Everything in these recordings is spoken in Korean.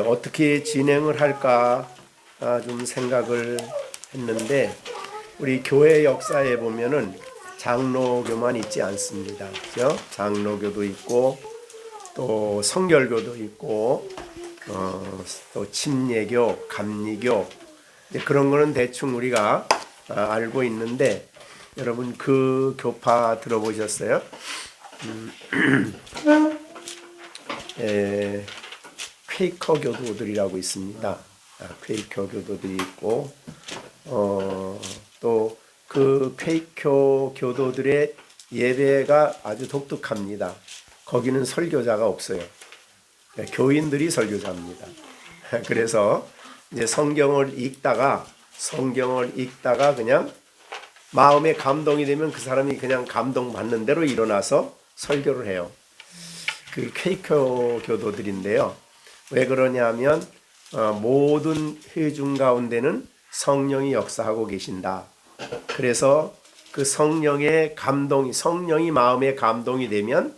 어떻게 진행을 할까 좀 생각을 했는데 우리 교회 역사에 보면은 장로교만 있지 않습니다. 그죠? 장로교도 있고 또 성결교도 있고 또 침례교, 감리교 그런 거는 대충 우리가 알고 있는데 여러분 그 교파 들어보셨어요? 퀘이커 교도들이라고 있습니다. 퀘이커 교도들이 있고 또 그 퀘이커 교도들의 예배가 아주 독특합니다. 거기는 설교자가 없어요. 교인들이 설교자입니다. 그래서 이제 성경을 읽다가 그냥 마음에 감동이 되면 그 사람이 그냥 감동받는 대로 일어나서 설교를 해요. 그 퀘이커 교도들인데요. 왜 그러냐면 모든 회중 가운데는 성령이 역사하고 계신다. 그래서 그 성령의 감동이 성령이 마음에 감동이 되면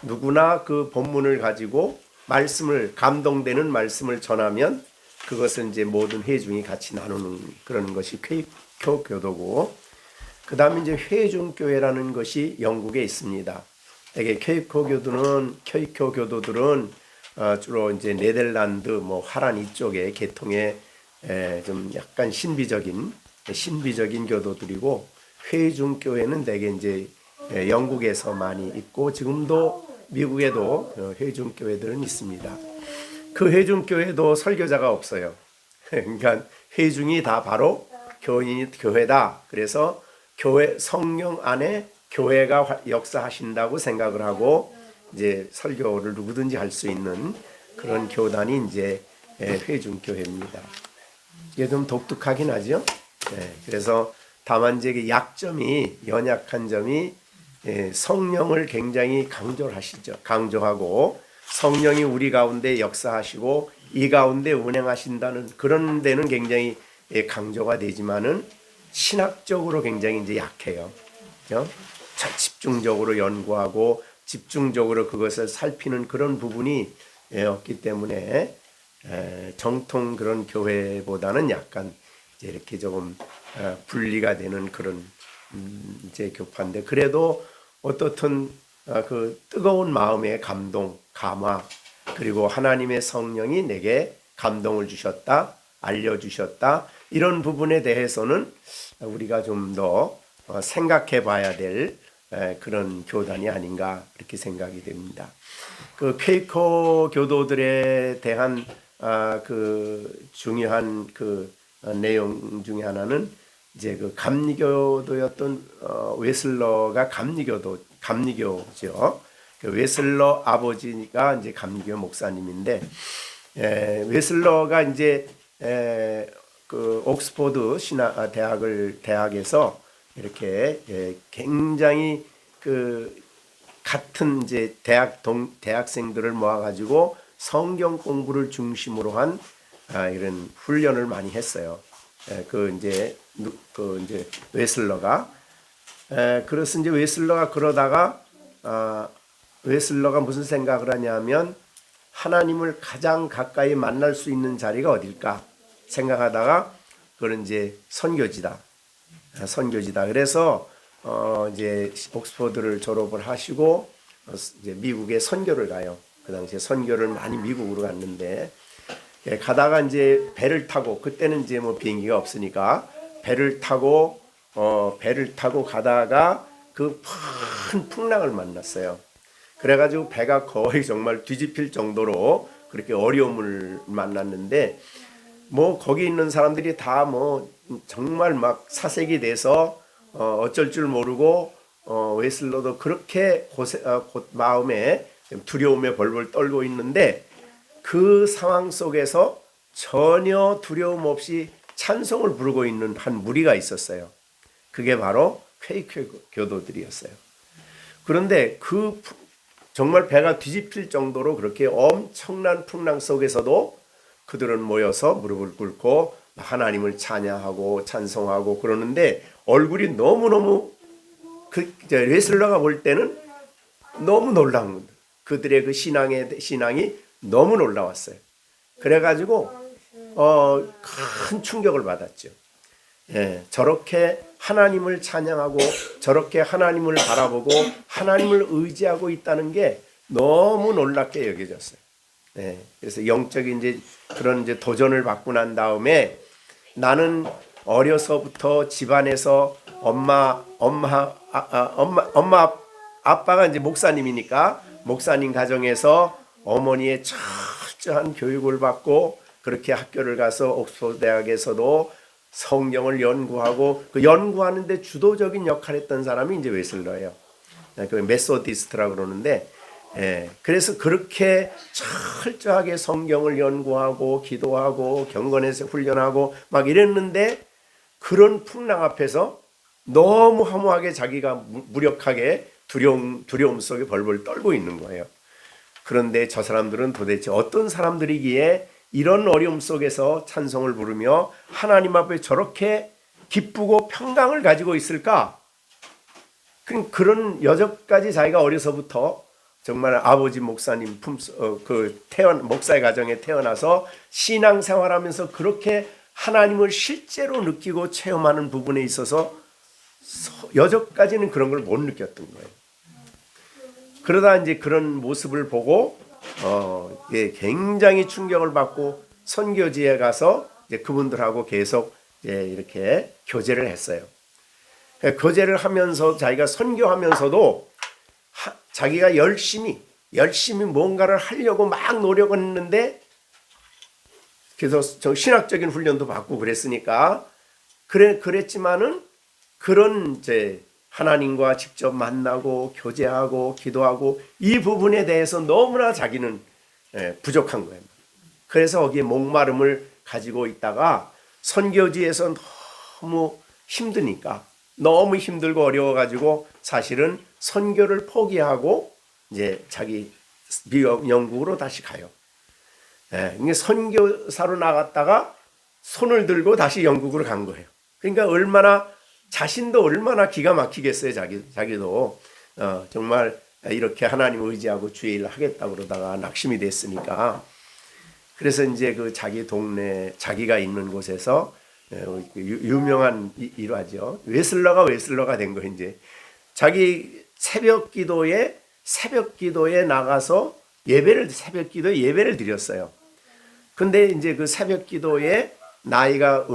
누구나 그 본문을 가지고 말씀을 감동되는 말씀을 전하면 그것은 이제 모든 회중이 같이 나누는 그런 것이 퀘이커 교도고 그다음에 이제 회중교회라는 것이 영국에 있습니다. 되게 퀘이커 교도들은 주로 이제 네덜란드 뭐 화란 이쪽의 계통의 좀 약간 신비적인 교도들이고 회중교회는 대개 이제 영국에서 많이 있고 지금도 미국에도 회중교회들은 있습니다. 그 회중교회도 설교자가 없어요. 그러니까 회중이 다 바로 교회다. 그래서 교회 성령 안에 교회가 역사하신다고 생각을 하고 이제 설교를 누구든지 할 수 있는 그런 교단이 이제 회중교회입니다. 이게 좀 독특하긴 하죠. 그래서 다만 이제 연약한 점이 성령을 굉장히 강조하고 성령이 우리 가운데 역사하시고 이 가운데 운행하신다는 그런 데는 굉장히 강조가 되지만은 신학적으로 굉장히 이제 약해요. 집중적으로 연구하고 집중적으로 그것을 살피는 그런 부분이 없기 때문에 정통 그런 교회보다는 약간 이제 이렇게 조금 분리가 되는 그런 이제 교파인데 그래도 어떻든 그 뜨거운 마음의 감동, 감화 그리고 하나님의 성령이 내게 감동을 주셨다, 알려주셨다 이런 부분에 대해서는 우리가 좀 더 생각해 봐야 될 그런 교단이 아닌가 이렇게 생각이 됩니다. 그 퀘이커 교도들에 대한 그 중요한 그 내용 중에 하나는 이제 그 감리교도였던 웨슬러가 감리교죠. 그 웨슬러 아버지가 이제 감리교 목사님인데 웨슬러가 이제 그 옥스포드 대학에서 이렇게 굉장히 그 같은 이제 대학생들을 모아가지고 성경 공부를 중심으로 한 이런 훈련을 많이 했어요. 그 이제 웨슬러가 그래서 이제 웨슬러가 그러다가 웨슬러가 무슨 생각을 하냐면 하나님을 가장 가까이 만날 수 있는 자리가 어딜까 생각하다가 그런 이제 선교지다. 그래서 이제 옥스퍼드를 졸업을 하시고 이제 미국에 선교를 가요. 그 당시에 선교를 많이 미국으로 갔는데 가다가 이제 배를 타고 그때는 이제 뭐 비행기가 없으니까 배를 타고 가다가 그 큰 풍랑을 만났어요. 그래가지고 배가 거의 정말 뒤집힐 정도로 그렇게 어려움을 만났는데 뭐 거기 있는 사람들이 다 뭐 정말 막 사색이 돼서 어쩔 줄 모르고 웨슬러도 그렇게 마음에 두려움에 벌벌 떨고 있는데 그 상황 속에서 전혀 두려움 없이 찬송을 부르고 있는 한 무리가 있었어요. 그게 바로 퀘이커 교도들이었어요. 그런데 그 정말 배가 뒤집힐 정도로 그렇게 엄청난 풍랑 속에서도 그들은 모여서 무릎을 꿇고 하나님을 찬양하고 찬송하고 그러는데 얼굴이 너무너무 웨슬러가 볼 때는 너무 놀라운 겁니다. 그들의 그 신앙이 너무 놀라웠어요. 그래가지고 큰 충격을 받았죠. 예, 저렇게 하나님을 찬양하고 저렇게 하나님을 바라보고 하나님을 의지하고 있다는 게 너무 놀랍게 여겨졌어요. 예, 그래서 영적인 이제 그런 이제 도전을 받고 난 다음에 나는 어려서부터 집안에서 엄마 아빠가 이제 목사님이니까 목사님 가정에서 어머니의 철저한 교육을 받고 그렇게 학교를 가서 옥스퍼드 대학에서도 성경을 연구하고 그 연구하는데 주도적인 역할을 했던 사람이 이제 웨슬러예요. 그 메소디스트라고 그러는데, 그래서 그렇게 철저하게 성경을 연구하고 기도하고 경건에서 훈련하고 막 이랬는데 그런 풍랑 앞에서 너무 허무하게 자기가 무력하게 두려움 속에 벌벌 떨고 있는 거예요. 그런데 저 사람들은 도대체 어떤 사람들이기에 이런 어려움 속에서 찬송을 부르며 하나님 앞에 저렇게 기쁘고 평강을 가지고 있을까? 그런 여적까지 자기가 어려서부터 정말 아버지 목사님 목사의 가정에 태어나서 신앙생활하면서 그렇게 하나님을 실제로 느끼고 체험하는 부분에 있어서 여적까지는 그런 걸 못 느꼈던 거예요. 그러다 이제 그런 모습을 보고 굉장히 충격을 받고 선교지에 가서 이제 그분들하고 계속 이렇게 교제를 했어요. 교제를 하면서 자기가 선교하면서도 자기가 열심히 뭔가를 하려고 막 노력했는데 그래서 저 신학적인 훈련도 받고 그랬으니까 그랬지만은 그런 이제 하나님과 직접 만나고 교제하고 기도하고 이 부분에 대해서 너무나 자기는 부족한 거예요. 그래서 거기에 목마름을 가지고 있다가 선교지에서 너무 힘드니까 너무 힘들고 어려워가지고 사실은 선교를 포기하고 이제 자기 미국 영국으로 다시 가요. 선교사로 나갔다가 손을 들고 다시 영국으로 간 거예요. 그러니까 자신도 얼마나 기가 막히겠어요. 자기도 정말 이렇게 하나님 의지하고 주의 일을 하겠다고 그러다가 낙심이 됐으니까 그래서 이제 그 자기 동네 자기가 있는 곳에서 유명한 일화죠. 웨슬러가 된 거예요. 이제 자기 새벽 기도에 나가서 새벽 기도에 예배를 드렸어요. 근데 이제 그 새벽 기도에 나이가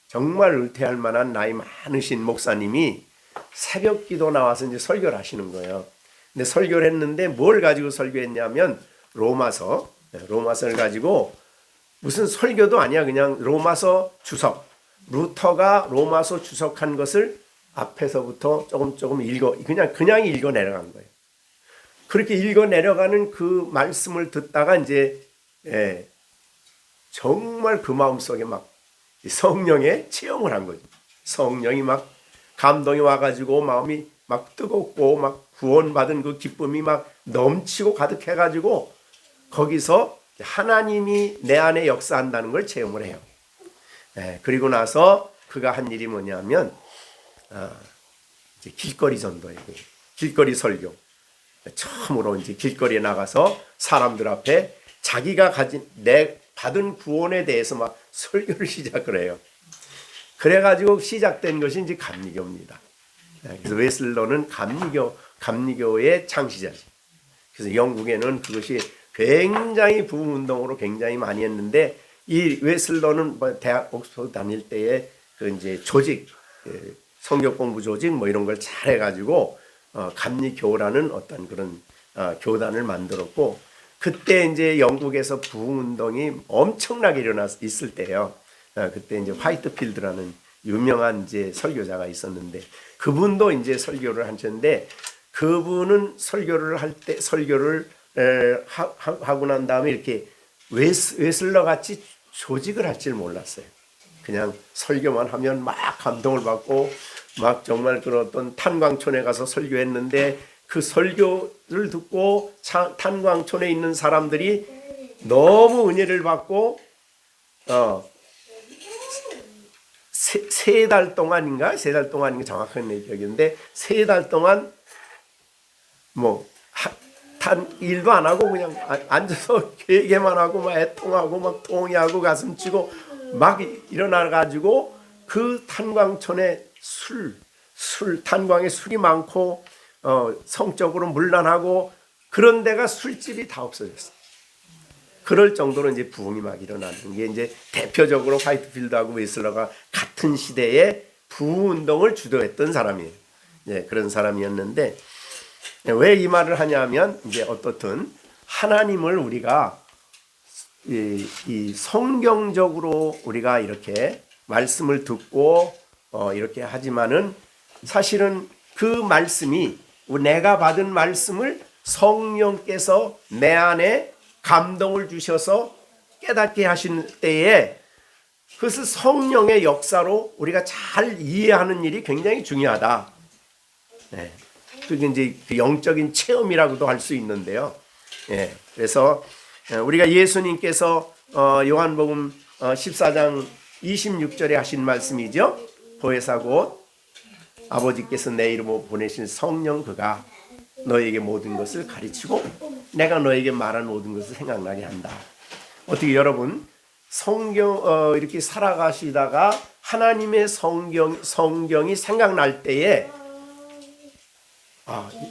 정말 은퇴할 만한 나이 많으신 목사님이 새벽 기도 나와서 이제 설교를 하시는 거예요. 근데 설교를 했는데 뭘 가지고 설교했냐면 로마서를 가지고 무슨 설교도 아니야. 그냥 로마서 주석. 루터가 로마서 주석한 것을 앞에서부터 조금 그냥 읽어 내려간 거예요. 그렇게 읽어 내려가는 그 말씀을 듣다가 이제 정말 그 마음속에 막 성령의 체험을 한 거죠. 성령이 막 감동이 와가지고 마음이 막 뜨겁고 막 구원받은 그 기쁨이 막 넘치고 가득해가지고 거기서 하나님이 내 안에 역사한다는 걸 체험을 해요. 그리고 나서 그가 한 일이 뭐냐면 이제 길거리 전도예요. 길거리 설교. 처음으로 이제 길거리에 나가서 사람들 앞에 자기가 받은 구원에 대해서 막 설교를 시작을 해요. 그래가지고 시작된 것이 이제 감리교입니다. 그래서 웨슬러는 감리교의 창시자죠. 그래서 영국에는 그것이 굉장히 부흥운동으로 굉장히 많이 했는데 이 웨슬러는 대학 옥스퍼드 다닐 때에 그 이제 조직, 성경 공부 조직 뭐 이런 걸 잘 해가지고 감리교라는 어떤 그런 교단을 만들었고 그때 이제 영국에서 부흥운동이 엄청나게 있을 때예요. 그때 이제 화이트필드라는 유명한 이제 설교자가 있었는데 그분도 이제 설교를 하셨는데 그분은 설교를 하고 난 다음에 이렇게 웨슬러 같이 조직을 할 줄 몰랐어요. 그냥 설교만 하면 막 감동을 받고 막 정말 그런 어떤 탄광촌에 가서 설교했는데 그 설교를 듣고 탄광촌에 있는 사람들이 너무 은혜를 받고 세 달 동안인가 정확한 기억인데 3달 동안 뭐 일도 안 하고 그냥 앉아서 얘기만 하고 막 애통하고 막 통이하고 가슴치고 막 일어나 가지고 그 탄광촌에 탄광에 술이 많고 성적으로 문란하고 그런 데가 술집이 다 없어졌어요. 그럴 정도로 이제 부흥이 막 일어나는 게 이제 대표적으로 화이트필드하고 웨슬러가 같은 시대에 부흥 운동을 주도했던 사람이에요. 예, 그런 사람이었는데 왜 이 말을 하냐면 이제 어떻든 하나님을 우리가 이 성경적으로 우리가 이렇게 말씀을 듣고 이렇게 하지만은 사실은 그 말씀이 내가 받은 말씀을 성령께서 내 안에 감동을 주셔서 깨닫게 하신 때에 그것을 성령의 역사로 우리가 잘 이해하는 일이 굉장히 중요하다. 네. 그게 이제 영적인 체험이라고도 할 수 있는데요. 예. 그래서 우리가 예수님께서 요한복음 14장 26절에 하신 말씀이죠. 보혜사 곧 아버지께서 내 이름으로 보내신 성령 그가 너에게 모든 것을 가르치고 내가 너에게 말한 모든 것을 생각나게 한다. 어떻게 여러분 성경 이렇게 살아가시다가 하나님의 성경이 생각날 때에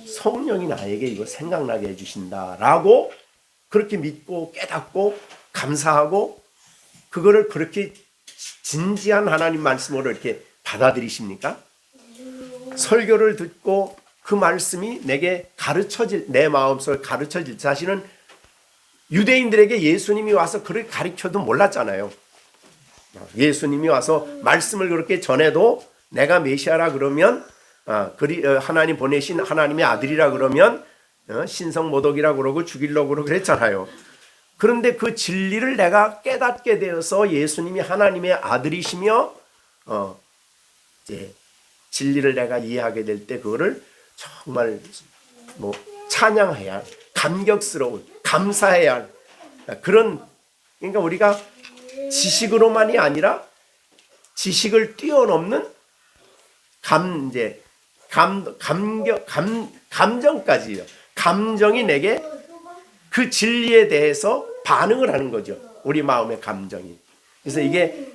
성령이 나에게 이거 생각나게 해주신다라고 그렇게 믿고 깨닫고 감사하고 그거를 그렇게 진지한 하나님 말씀으로 이렇게 받아들이십니까? 설교를 듣고 그 말씀이 내게 내 마음속에 가르쳐질 사실은 유대인들에게 예수님이 와서 그렇게 가르쳐도 몰랐잖아요. 예수님이 와서 말씀을 그렇게 전해도 내가 메시아라 그러면 하나님 보내신 하나님의 아들이라 그러면 신성모독이라 그러고 죽이려고 그랬잖아요. 그런데 그 진리를 내가 깨닫게 되어서 예수님이 하나님의 아들이시며 이제 진리를 내가 이해하게 될 때 그거를 정말 찬양해야 할, 감격스러운, 감사해야 할 그런 그러니까 우리가 지식으로만이 아니라 지식을 뛰어넘는 감정까지요. 감정이 내게 그 진리에 대해서 반응을 하는 거죠. 우리 마음의 감정이. 그래서 이게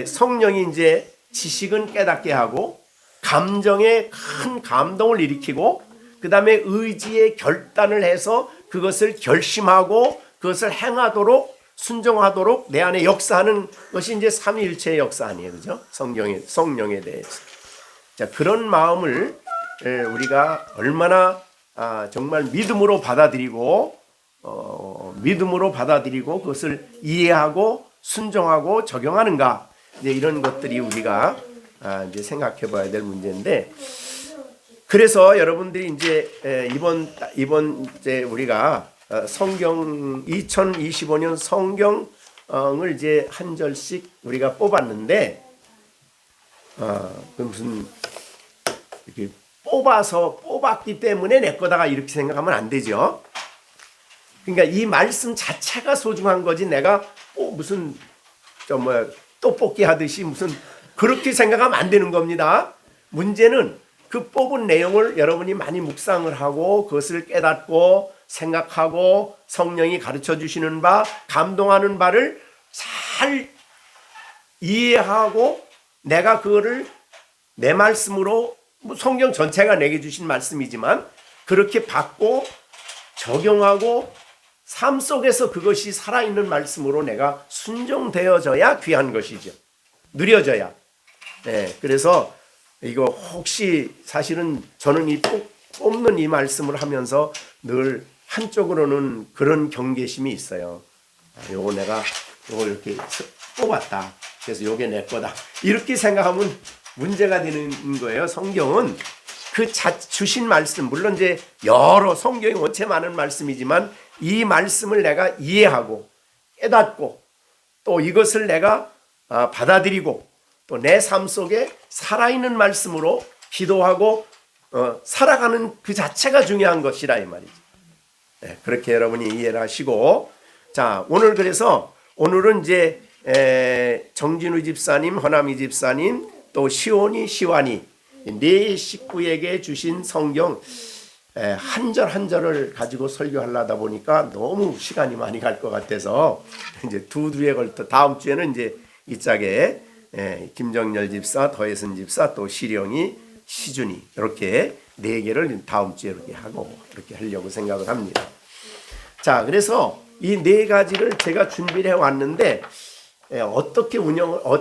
성령이 이제 지식은 깨닫게 하고 감정에 큰 감동을 일으키고 그 다음에 의지의 결단을 해서 그것을 결심하고 그것을 행하도록 순종하도록 내 안에 역사하는 것이 이제 삼위일체의 역사 아니에요, 그죠? 성령에 대해서. 자, 그런 마음을 우리가 얼마나 정말 믿음으로 받아들이고 그것을 이해하고 순종하고 적용하는가, 이제 이런 것들이 우리가 이제 생각해 봐야 될 문제인데, 그래서 여러분들이 이제 이번 이제 우리가 성경 2025년 성경을 이제 한 절씩 우리가 뽑았는데, 그 무슨 이렇게 뽑았기 때문에 내 거다가 이렇게 생각하면 안 되죠. 그러니까 이 말씀 자체가 소중한 거지 내가 무슨 떡볶이 하듯이 무슨 그렇게 생각하면 안 되는 겁니다. 문제는 그 뽑은 내용을 여러분이 많이 묵상을 하고 그것을 깨닫고 생각하고 성령이 가르쳐 주시는 바, 감동하는 바를 잘 이해하고 내가 그거를 내 말씀으로, 성경 전체가 내게 주신 말씀이지만 그렇게 받고 적용하고 삶 속에서 그것이 살아있는 말씀으로 내가 순종되어져야 귀한 것이죠. 누려져야. 네, 그래서 이거 혹시 사실은 저는 이 뽑는 이 말씀을 하면서 늘 한쪽으로는 그런 경계심이 있어요. 요거 내가 요거 이렇게 뽑았다. 그래서 요게 내 거다. 이렇게 생각하면 문제가 되는 거예요. 성경은 그 주신 말씀, 물론 이제 여러 성경이 원체 많은 말씀이지만 이 말씀을 내가 이해하고 깨닫고 또 이것을 내가 받아들이고 또 내 삶 속에 살아있는 말씀으로 기도하고 살아가는 그 자체가 중요한 것이라 이 말이죠. 네, 그렇게 여러분이 이해를 하시고, 자, 오늘은 이제 정진우 집사님, 허남희 집사님, 또 시온이, 시완이 네 식구에게 주신 성경, 한 절 한 절을 가지고 설교하려다 보니까 너무 시간이 많이 갈 것 같아서 이제 두 주에 걸쳐 다음 주에는 이제 이 짝에 김정열 집사, 더혜선 집사, 또 시령이, 시준이 이렇게 네 개를 다음 주에 이렇게 하고 이렇게 하려고 생각을 합니다. 자, 그래서 이 네 가지를 제가 준비를 해 왔는데 어떻게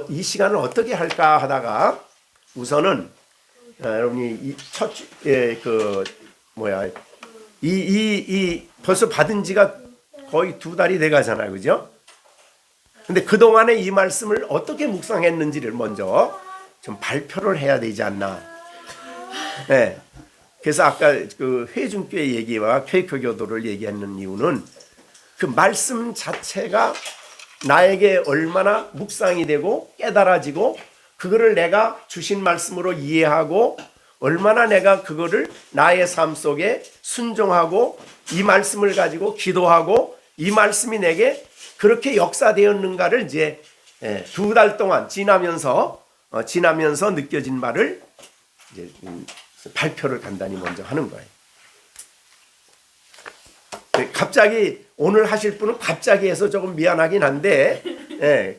이 시간을 어떻게 할까 하다가 우선은 여러분이 벌써 받은 지가 거의 2달이 돼 가잖아요. 그죠? 근데 그동안에 이 말씀을 어떻게 묵상했는지를 먼저 좀 발표를 해야 되지 않나. 네. 그래서 아까 그 회중교회 얘기와 퀘이커 교도를 얘기하는 이유는 그 말씀 자체가 나에게 얼마나 묵상이 되고 깨달아지고 그거를 내가 주신 말씀으로 이해하고 얼마나 내가 그거를 나의 삶 속에 순종하고 이 말씀을 가지고 기도하고 이 말씀이 내게 그렇게 역사되었는가를 이제 2달 동안 지나면서 느껴진 바를 이제 발표를 간단히 먼저 하는 거예요. 갑자기 오늘 하실 분은 갑자기 해서 조금 미안하긴 한데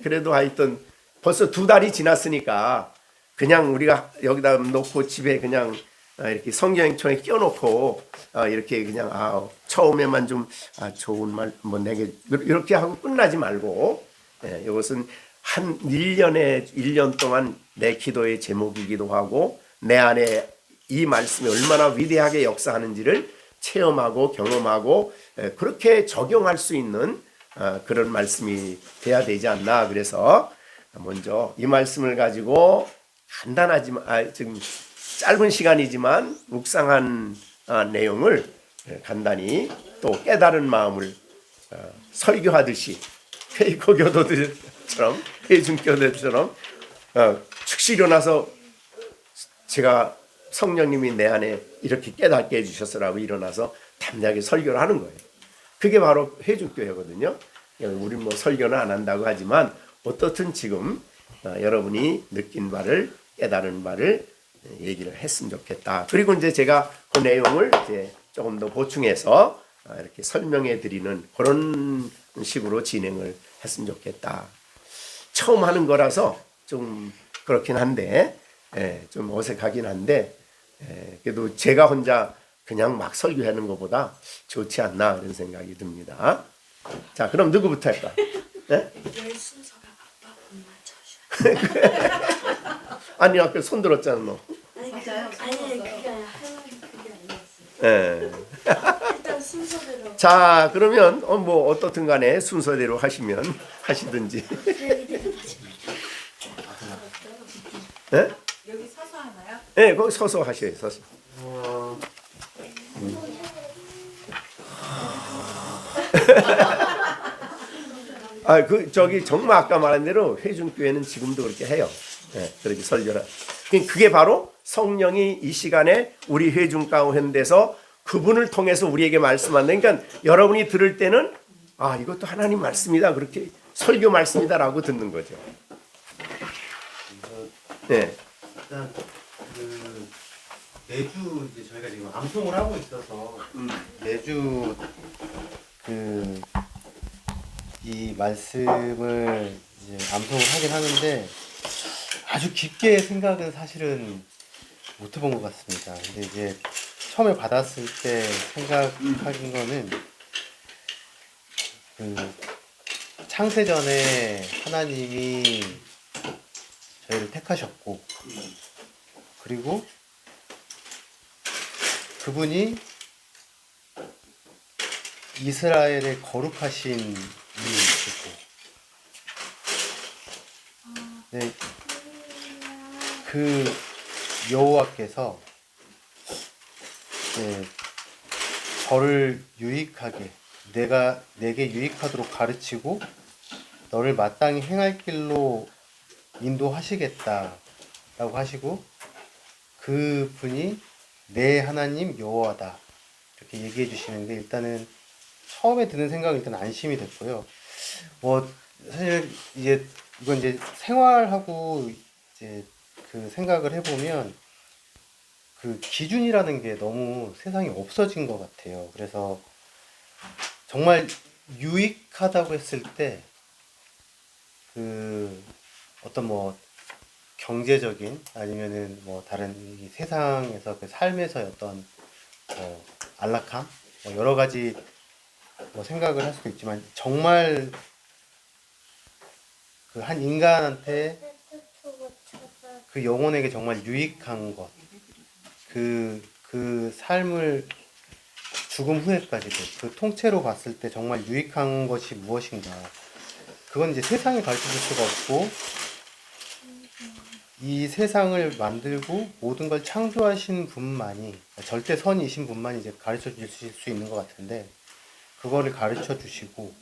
그래도 하여튼 벌써 2달이 지났으니까 그냥 우리가 여기다 놓고 집에 그냥 이렇게 성경청에 끼워놓고 이렇게 그냥 처음에만 좀 좋은 말 뭐 내게 이렇게 하고 끝나지 말고 이것은 한 1년 동안 내 기도의 제목이기도 하고 내 안에 이 말씀이 얼마나 위대하게 역사하는지를 체험하고 경험하고 그렇게 적용할 수 있는 그런 말씀이 돼야 되지 않나. 그래서 먼저 이 말씀을 가지고 간단하지만 지금 짧은 시간이지만 묵상한 내용을 간단히 또 깨달은 마음을 설교하듯이 퀘이커 교도들처럼 회중교도들처럼 즉시 일어나서 제가 성령님이 내 안에 이렇게 깨닫게 해주셨으라고 일어나서 담대하게 설교를 하는 거예요. 그게 바로 회중교회거든요. 우리 뭐 설교는 안 한다고 하지만 어떻든 지금 여러분이 느낀 바를 깨달은 바를 얘기를 했으면 좋겠다. 그리고 이제 제가 그 내용을 이제 조금 더 보충해서 이렇게 설명해 드리는 그런 식으로 진행을 했으면 좋겠다. 처음 하는 거라서 좀 그렇긴 한데 좀 어색하긴 한데 그래도 제가 혼자 그냥 막 설교하는 것보다 좋지 않나 그런 생각이 듭니다. 자, 그럼 누구부터 할까? 네? 순서가 아빠 엄마 저셔. 아니 아까 손 들었잖아 너. 맞아요. 아니 그게 아니라 할머니 그게 아니었어요. 네. 일단 순서대로. 자, 그러면 뭐 어떻든 간에 순서대로 하시면 하시든지. 네? 여기 서서 하나요? 네, 거기 서서 하셔요. 서서. 저기 정말 아까 말한 대로 회중교회는 지금도 그렇게 해요. 네, 그렇게 설교를. 그게 바로 성령이 이 시간에 우리 회중 가운데서 그분을 통해서 우리에게 말씀한다. 그러니까 여러분이 들을 때는 이것도 하나님 말씀이다. 그렇게 설교 말씀이다라고 듣는 거죠. 네. 일단 매주 이제 저희가 지금 암송을 하고 있어서 매주 이 말씀을 이제 암송을 하긴 하는데 아주 깊게 생각은 사실은 못 해본 것 같습니다. 근데 이제 처음에 받았을 때 생각한 거는 창세전에 하나님이 저희를 택하셨고 그리고 그분이 이스라엘의 거룩하신 분이시고 네, 그 여호와께서 저를 유익하게 내게 유익하도록 가르치고 너를 마땅히 행할 길로 인도하시겠다라고 하시고 그 분이 내 하나님 여호와다 이렇게 얘기해 주시는데 일단은 처음에 드는 생각은 일단 안심이 됐고요. 뭐 사실 이건 이제 생활하고 이제 그 생각을 해보면 그 기준이라는 게 너무 세상에 없어진 것 같아요. 그래서 정말 유익하다고 했을 때 그 어떤 뭐 경제적인 아니면은 뭐 다른 이 세상에서 그 삶에서의 어떤 안락함 뭐 여러 가지 뭐 생각을 할 수도 있지만 정말 그 한 인간한테 그 영혼에게 정말 유익한 것, 그 삶을 죽음 후에까지도 그 통째로 봤을 때 정말 유익한 것이 무엇인가. 그건 이제 세상이 가르쳐 줄 수가 없고, 이 세상을 만들고 모든 걸 창조하신 분만이, 절대 선이신 분만이 이제 가르쳐 주실 수 있는 것 같은데, 그거를 가르쳐 주시고,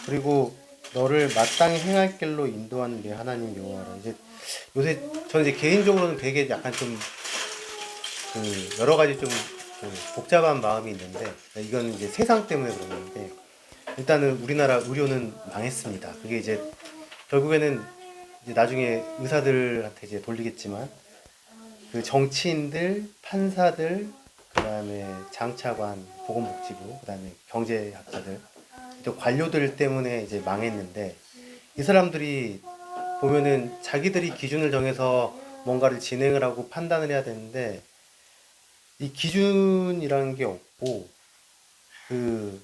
그리고 너를 마땅히 행할 길로 인도하는 게 하나님 여호와라. 이제 요새 저는 이제 개인적으로는 되게 약간 좀 그 여러 가지 좀 그 복잡한 마음이 있는데 이건 이제 세상 때문에 그런 건데 일단은 우리나라 의료는 망했습니다. 그게 이제 결국에는 이제 나중에 의사들한테 이제 돌리겠지만 그 정치인들, 판사들, 그다음에 장차관, 보건복지부, 그다음에 경제학자들, 또 관료들 때문에 이제 망했는데 이 사람들이 보면은 자기들이 기준을 정해서 뭔가를 진행을 하고 판단을 해야 되는데 이 기준이라는 게 없고 그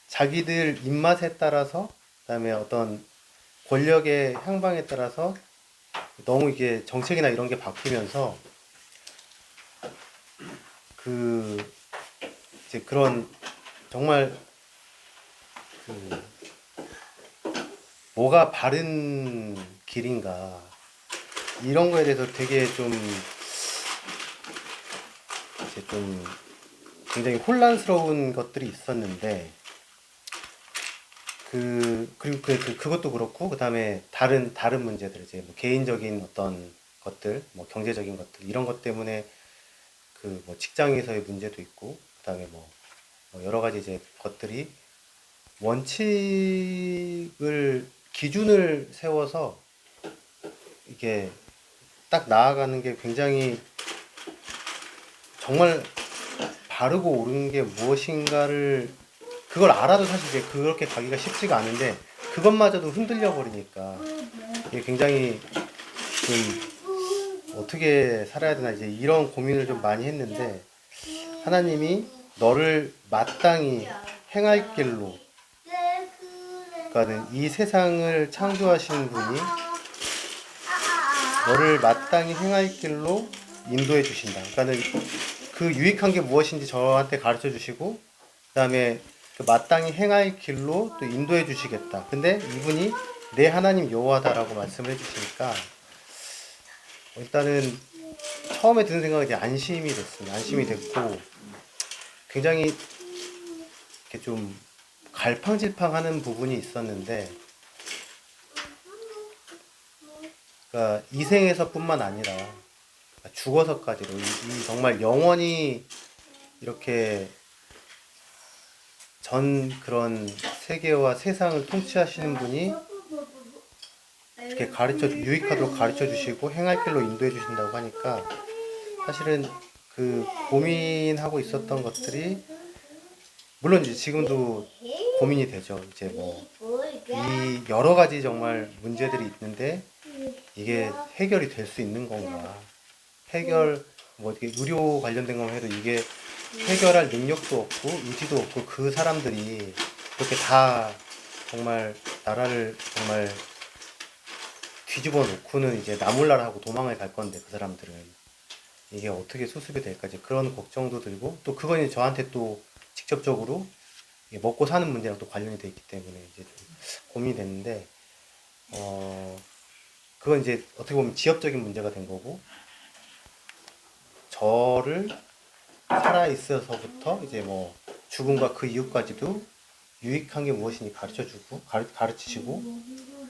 자기들 입맛에 따라서 그다음에 어떤 권력의 향방에 따라서 너무 이게 정책이나 이런 게 바뀌면서 그 이제 그런 정말 그 뭐가 바른 길인가 이런 거에 대해서 되게 좀 이제 좀 굉장히 혼란스러운 것들이 있었는데 그리고 그것도 그렇고 그다음에 다른 문제들 이제 뭐 개인적인 어떤 것들 뭐 경제적인 것들 이런 것 때문에 그 뭐 직장에서의 문제도 있고 그다음에 뭐 여러 가지 이제 것들이 원칙을 기준을 세워서 이게 딱 나아가는 게 굉장히 정말 바르고 옳은 게 무엇인가를 그걸 알아도 사실 이제 그렇게 가기가 쉽지가 않은데 그것마저도 흔들려 버리니까 이게 굉장히 좀 어떻게 살아야 되나 이제 이런 고민을 좀 많이 했는데 하나님이 너를 마땅히 행할 길로 그러니까는 이 세상을 창조하신 분이 너를 마땅히 행할 길로 인도해 주신다. 그러니까는 그 유익한 게 무엇인지 저한테 가르쳐 주시고 그다음에 그 마땅히 행할 길로 또 인도해 주시겠다. 근데 이분이 내 하나님 여호와다라고 말씀을 해 주시니까 일단은 처음에 드는 생각은 이제 안심이 됐습니다. 안심이 됐고 굉장히 이렇게 좀 갈팡질팡하는 부분이 있었는데 그러니까 이 생에서뿐만 아니라 죽어서까지도 이 정말 영원히 이렇게 전 그런 세계와 세상을 통치하시는 분이 이렇게 유익하도록 가르쳐 주시고 행할 길로 인도해 주신다고 하니까 사실은 그 고민하고 있었던 것들이 물론 이제 지금도 고민이 되죠. 이제 뭐 이 여러 가지 정말 문제들이 있는데 이게 해결이 될 수 있는 건가? 뭐 이렇게 의료 관련된 것만 해도 이게 해결할 능력도 없고 의지도 없고 그 사람들이 이렇게 다 정말 나라를 정말 뒤집어 놓고는 이제 나몰라라 고 도망을 갈 건데 그 사람들은 이게 어떻게 수습이 될까 이제 그런 걱정도 들고 또 그건 이제 저한테 또 직접적으로 먹고 사는 문제랑 또 관련이 돼 있기 때문에 이제 좀 고민이 됐는데 그건 이제 어떻게 보면 지엽적인 문제가 된 거고 저를 살아 있어서부터 이제 뭐 죽음과 그 이후까지도 유익한 게 무엇인지 가르치시고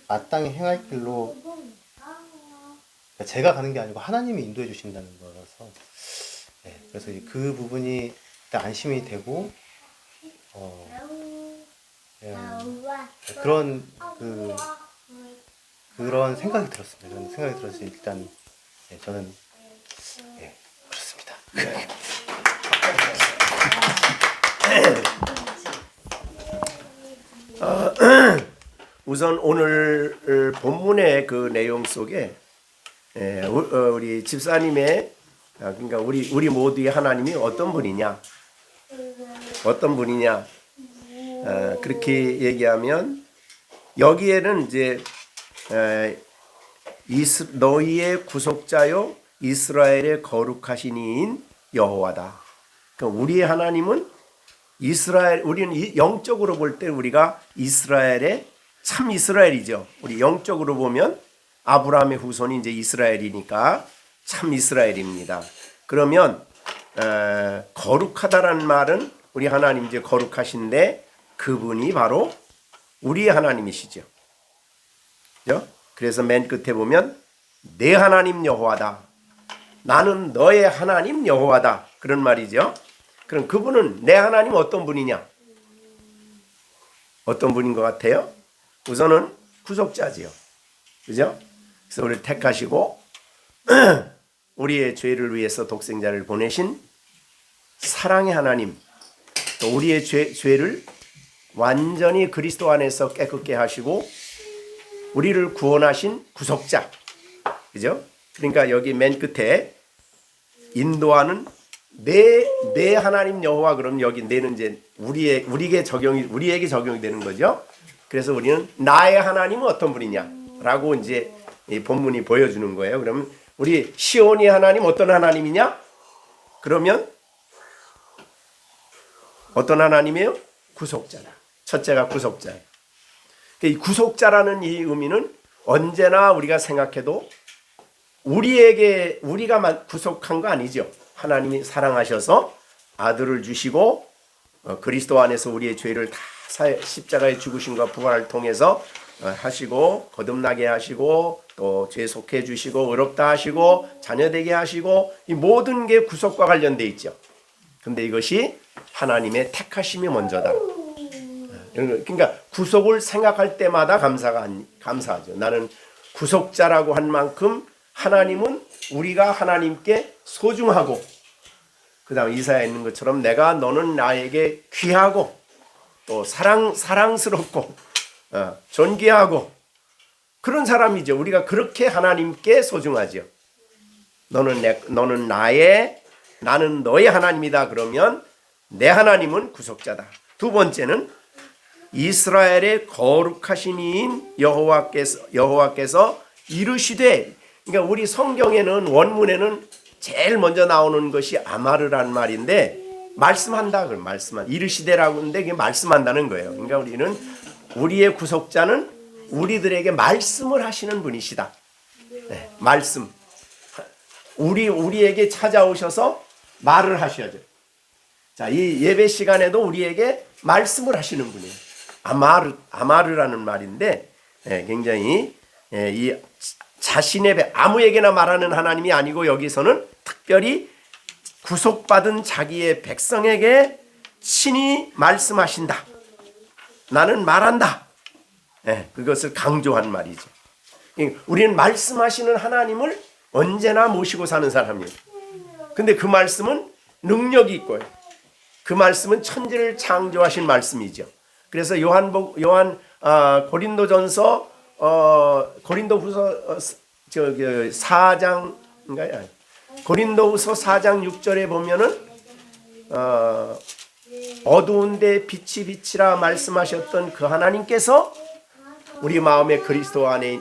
마땅히 행할 길로 그러니까 제가 가는 게 아니고 하나님이 인도해 주신다는 거라서 네, 그래서 그 부분이 일단 안심이 되고 예, 그런 그런 생각이 들었습니다. 그런 생각이 들었어요. 일단 예, 저는 예, 그렇습니다. 우선 오늘 본문의 그 내용 속에 우리 집사님의 그러니까 우리 모두의 하나님이 어떤 분이냐, 그렇게 얘기하면 여기에는 이제 너희의 구속자요 이스라엘의 거룩하신 이인 여호와다. 그러니까 우리의 하나님은 우리는 영적으로 볼 때 우리가 이스라엘의 참 이스라엘이죠. 우리 영적으로 보면 아브라함의 후손이 이제 이스라엘이니까 참 이스라엘입니다. 그러면 거룩하다라는 말은 우리 하나님 이제 거룩하신데 그분이 바로 우리의 하나님이시죠. 그죠? 그래서 맨 끝에 보면 내 하나님 여호와다. 나는 너의 하나님 여호와다. 그런 말이죠. 그럼 그분은 내 하나님 어떤 분이냐? 어떤 분인 것 같아요? 우선은 구속자지요. 그죠? 그래서 우리를 택하시고 우리의 죄를 위해서 독생자를 보내신 사랑의 하나님, 또 우리의 죄를 완전히 그리스도 안에서 깨끗게 하시고 우리를 구원하신 구속자. 그죠? 그러니까 여기 맨 끝에 인도하는 내 하나님 여호와, 그럼 여기 내는 이제 우리에게 적용이 되는 거죠. 그래서 우리는 나의 하나님은 어떤 분이냐라고 이제 이 본문이 보여주는 거예요. 그러면 우리 시온의 하나님 어떤 하나님이냐? 그러면 어떤 하나님이에요? 구속자다. 첫째가 구속자예요. 이 구속자라는 이 의미는 언제나 우리가 생각해도 우리가 구속한 거 아니죠. 하나님이 사랑하셔서 아들을 주시고 그리스도 안에서 우리의 죄를 다 십자가의 죽으심과 부활을 통해서 하시고 거듭나게 하시고 또 죄 속해 주시고 의롭다 하시고 자녀되게 하시고 이 모든 게 구속과 관련돼 있죠. 근데 이것이 하나님의 택하심이 먼저다. 그러니까 구속을 생각할 때마다 감사하죠. 나는 구속자라고 한 만큼 하나님은 우리가 하나님께 소중하고, 그 다음 이사야에 있는 것처럼 너는 나에게 귀하고 또 사랑스럽고 존귀하고 그런 사람이죠. 우리가 그렇게 하나님께 소중하죠. 너는 나는 너의 하나님이다. 그러면 내 하나님은 구속자다. 두 번째는 이스라엘의 거룩하신 이인 여호와께서 이르시되, 그러니까 우리 성경에는 원문에는 제일 먼저 나오는 것이 아마르란 말인데 말씀한다. 그럼 이르시되라고 하는데 그게 말씀한다는 거예요. 그러니까 우리의 구속자는 우리들에게 말씀을 하시는 분이시다. 네, 말씀. 우리에게 찾아오셔서 말을 하셔야죠. 자, 이 예배 시간에도 우리에게 말씀을 하시는 분이에요. 아마르라는 말인데 굉장히 이 자신의 아무에게나 말하는 하나님이 아니고 여기서는 특별히 구속받은 자기의 백성에게 친히 말씀하신다. 나는 말한다. 그것을 강조한 말이죠. 우리는 말씀하시는 하나님을 언제나 모시고 사는 사람이에요. 근데 그 말씀은 능력이 있고요. 그 말씀은 천지를 창조하신 말씀이죠. 그래서 고린도전서 고린도후서 4장인가요? 고린도후서 4장 6절에 보면은 어두운데 빛이 비치라 말씀하셨던 그 하나님께서 우리 마음에 그리스도 안에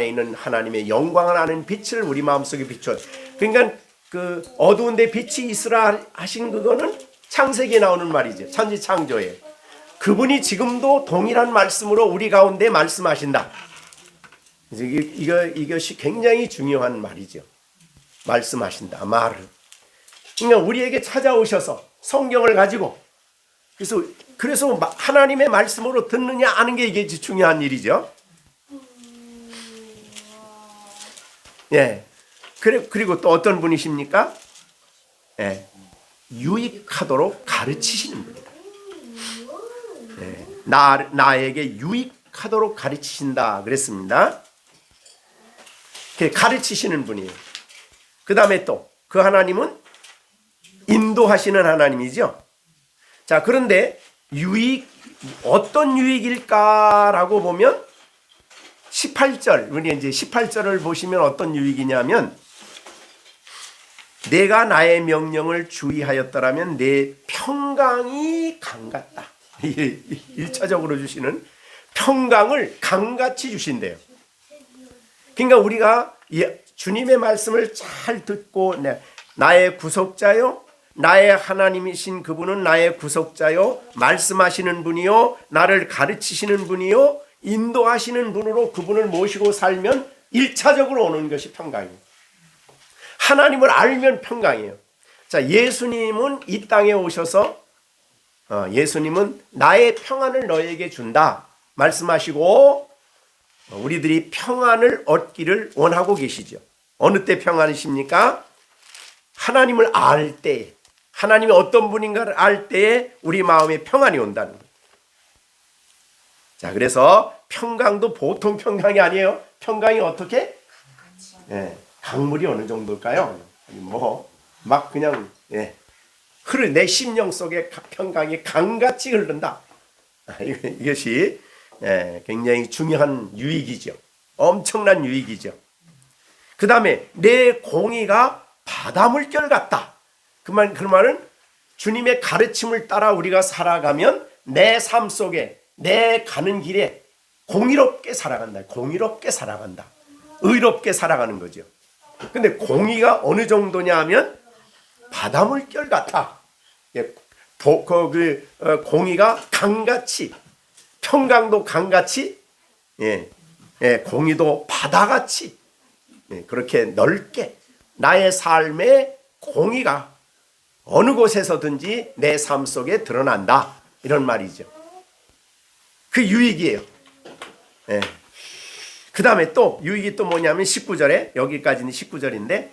있는 하나님의 영광을 아는 빛을 우리 마음속에 비춰. 그러니까 그 어두운데 빛이 있으라 하신 그거는 창세기에 나오는 말이죠. 천지 창조에. 그분이 지금도 동일한 말씀으로 우리 가운데 말씀하신다. 이것이 굉장히 중요한 말이죠. 말씀하신다. 말을. 그러니까 우리에게 찾아오셔서 성경을 가지고 그래서 하나님의 말씀으로 듣느냐 아는 게 이게 중요한 일이죠. 예. 그리고 또 어떤 분이십니까? 예. 유익하도록 가르치시는 분이다. 예. 나에게 유익하도록 가르치신다 그랬습니다. 가르치시는 분이에요. 그 다음에 또 그 하나님은 인도하시는 하나님이죠. 자, 그런데 유익, 어떤 유익일까라고 보면 18절, 우리 이제 18절을 보시면 어떤 유익이냐면, 내가 나의 명령을 주의하였더라면 내 평강이 강같다. 1차적으로 주시는 평강을 강같이 주신대요. 그러니까 우리가 주님의 말씀을 잘 듣고, 나의 구속자요, 나의 하나님이신 그분은 나의 구속자요, 말씀하시는 분이요, 나를 가르치시는 분이요, 인도하시는 분으로 그분을 모시고 살면 1차적으로 오는 것이 평강이에요. 하나님을 알면 평강이에요. 자, 예수님은 이 땅에 오셔서 예수님은 나의 평안을 너에게 준다 말씀하시고, 우리들이 평안을 얻기를 원하고 계시죠. 어느 때 평안이십니까? 하나님을 알 때에, 하나님이 어떤 분인가를 알 때에 우리 마음에 평안이 온다는 거예요. 자, 그래서 평강도 보통 평강이 아니에요. 평강이 어떻게? 강물이 어느 정도일까요? 막 그냥 내 심령 속에 평강이 강같이 흐른다. 이것이 굉장히 중요한 유익이죠. 엄청난 유익이죠. 그 다음에 내 공의가 바다 물결 같다. 그 말은 주님의 가르침을 따라 우리가 살아가면 내 삶 속에, 내 가는 길에 공의롭게 살아간다. 공의롭게 살아간다. 의롭게 살아가는 거죠. 근데 공의가 어느 정도냐 하면 바다 물결 같아. 공의가 강같이, 평강도 강같이, 공의도 바다같이, 그렇게 넓게 나의 삶의 공의가 어느 곳에서든지 내 삶 속에 드러난다. 이런 말이죠. 그 유익이에요. 그 다음에 또 유익이 또 뭐냐면 19절에, 여기까지는 19절인데,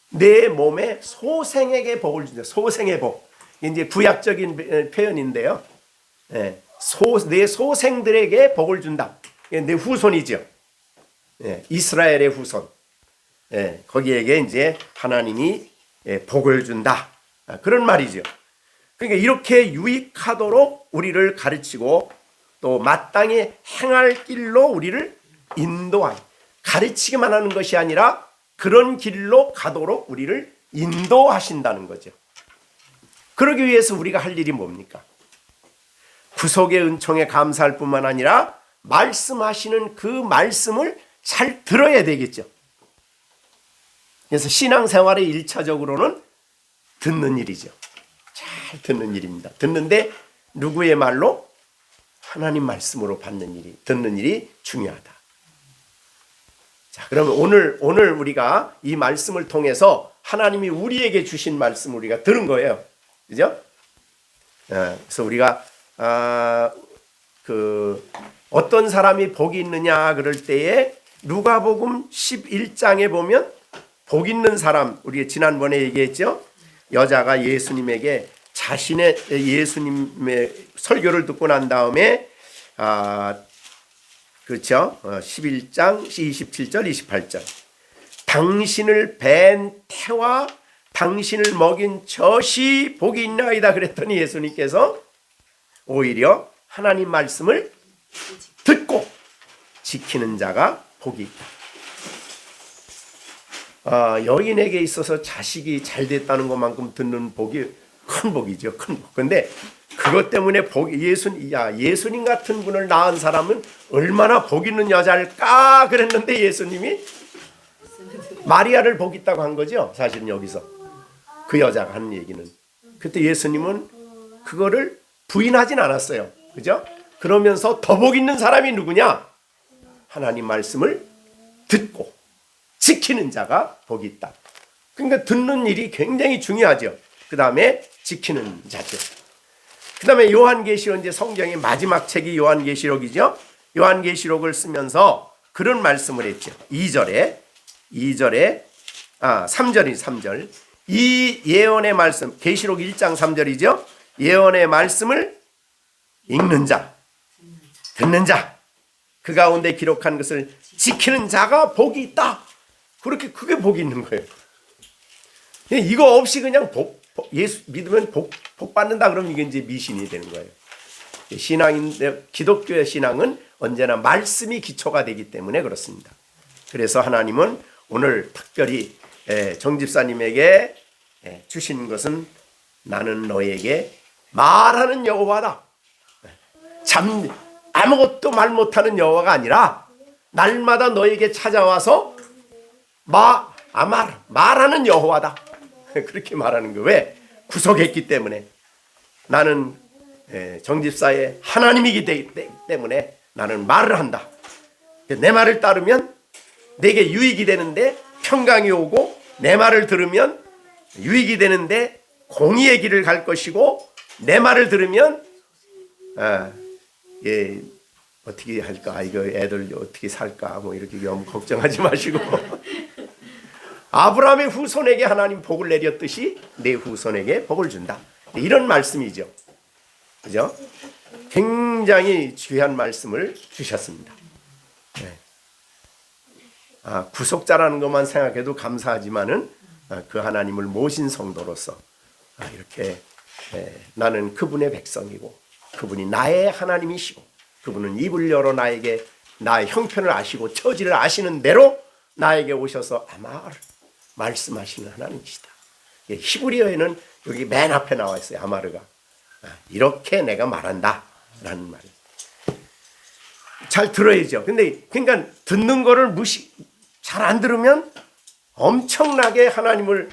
내 몸에 소생에게 복을 준다. 소생의 복. 이제 구약적인 표현인데요. 내 소생들에게 복을 준다. 내 후손이죠. 이스라엘의 후손. 거기에게 이제 하나님이 복을 준다. 그런 말이죠. 그러니까 이렇게 유익하도록 우리를 가르치고 또 마땅히 행할 길로 우리를 인도하니, 가르치기만 하는 것이 아니라 그런 길로 가도록 우리를 인도하신다는 거죠. 그러기 위해서 우리가 할 일이 뭡니까? 구속의 은총에 감사할 뿐만 아니라 말씀하시는 그 말씀을 잘 들어야 되겠죠. 그래서 신앙생활의 1차적으로는 듣는 일이죠. 잘 듣는 일입니다. 듣는데 누구의 말로? 하나님 말씀으로 듣는 일이 중요하다. 자, 그러면 오늘 우리가 이 말씀을 통해서 하나님이 우리에게 주신 말씀 우리가 들은 거예요. 그죠? 그래서 우리가 어떤 사람이 복이 있느냐 그럴 때에 누가복음 11장에 보면 복 있는 사람, 우리가 지난번에 얘기했죠. 여자가 예수님에게 예수님의 설교를 듣고 난 다음에 그렇죠. 11장 27절 28절. 당신을 뵌 태와 당신을 먹인 젖이 복이 있나이다 그랬더니 예수님께서 오히려 하나님 말씀을 듣고 지키는 자가 복이 있다. 여인에게 있어서 자식이 잘 됐다는 것만큼 듣는 복이 큰 복이죠. 큰 복. 근데 그것 때문에 예수님 같은 분을 낳은 사람은 얼마나 복 있는 여자일까 그랬는데 예수님이 마리아를 복 있다고 한 거죠. 사실은 여기서 그 여자가 하는 얘기는. 그때 예수님은 그거를 부인하진 않았어요. 그죠? 그러면서 더 복 있는 사람이 누구냐? 하나님 말씀을 듣고 지키는 자가 복이 있다. 그러니까 듣는 일이 굉장히 중요하죠. 그 다음에 지키는 자죠. 그 다음에 요한계시록, 이제 성경의 마지막 책이 요한계시록이죠. 요한계시록을 쓰면서 그런 말씀을 했죠. 3절이 3절. 이 예언의 말씀, 계시록 1장 3절이죠. 예언의 말씀을 읽는 자, 듣는 자, 그 가운데 기록한 것을 지키는 자가 복이 있다. 그렇게 그게 복이 있는 거예요. 이거 없이 그냥 예수 믿으면 복 받는다 그러면 이게 이제 미신이 되는 거예요. 신앙인데 기독교의 신앙은 언제나 말씀이 기초가 되기 때문에 그렇습니다. 그래서 하나님은 오늘 특별히 정 집사님에게 주신 것은 나는 너에게 말하는 여호와다. 참 아무것도 말 못하는 여호와가 아니라 날마다 너에게 찾아와서 말하는 여호와다. 그렇게 말하는 거예요. 왜? 구속했기 때문에. 나는 정집사의 하나님이기 때문에 나는 말을 한다. 내 말을 따르면 내게 유익이 되는데 평강이 오고, 내 말을 들으면 유익이 되는데 공의의 길을 갈 것이고, 내 말을 들으면 어떻게 할까, 이거 애들 어떻게 살까, 뭐 이렇게 너무 걱정하지 마시고 아브라함의 후손에게 하나님 복을 내렸듯이 내 후손에게 복을 준다. 이런 말씀이죠. 그죠? 굉장히 귀한 말씀을 주셨습니다. 네. 구속자라는 것만 생각해도 감사하지만은 그 하나님을 모신 성도로서 이렇게 나는 그분의 백성이고, 그분이 나의 하나님이시고, 그분은 입을 열어 나에게 나의 형편을 아시고 처지를 아시는 대로 나에게 오셔서 말씀하시는 하나님이시다. 히브리어에는 여기 맨 앞에 나와 있어요. 아마르가. 이렇게 내가 말한다 라는 말. 잘 들어야죠. 근데 그러니까 듣는 거를 잘 안 들으면 엄청나게 하나님을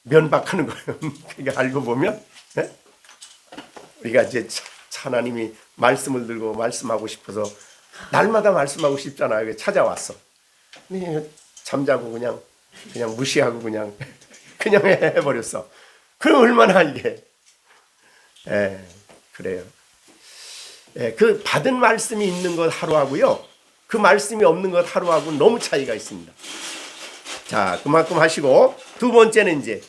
면박하는 거예요. 그러니까 알고 보면 우리가 이제 하나님이 말씀을 들고 말씀하고 싶어서 날마다 말씀하고 싶잖아요. 찾아왔어. 근데 잠자고 그냥 무시하고 그냥 해버렸어. 그럼 얼마나 이게 그래요. 그 받은 말씀이 있는 것 하루하고요, 그 말씀이 없는 것 하루하고 너무 차이가 있습니다. 자, 그만큼 하시고 두 번째는 이제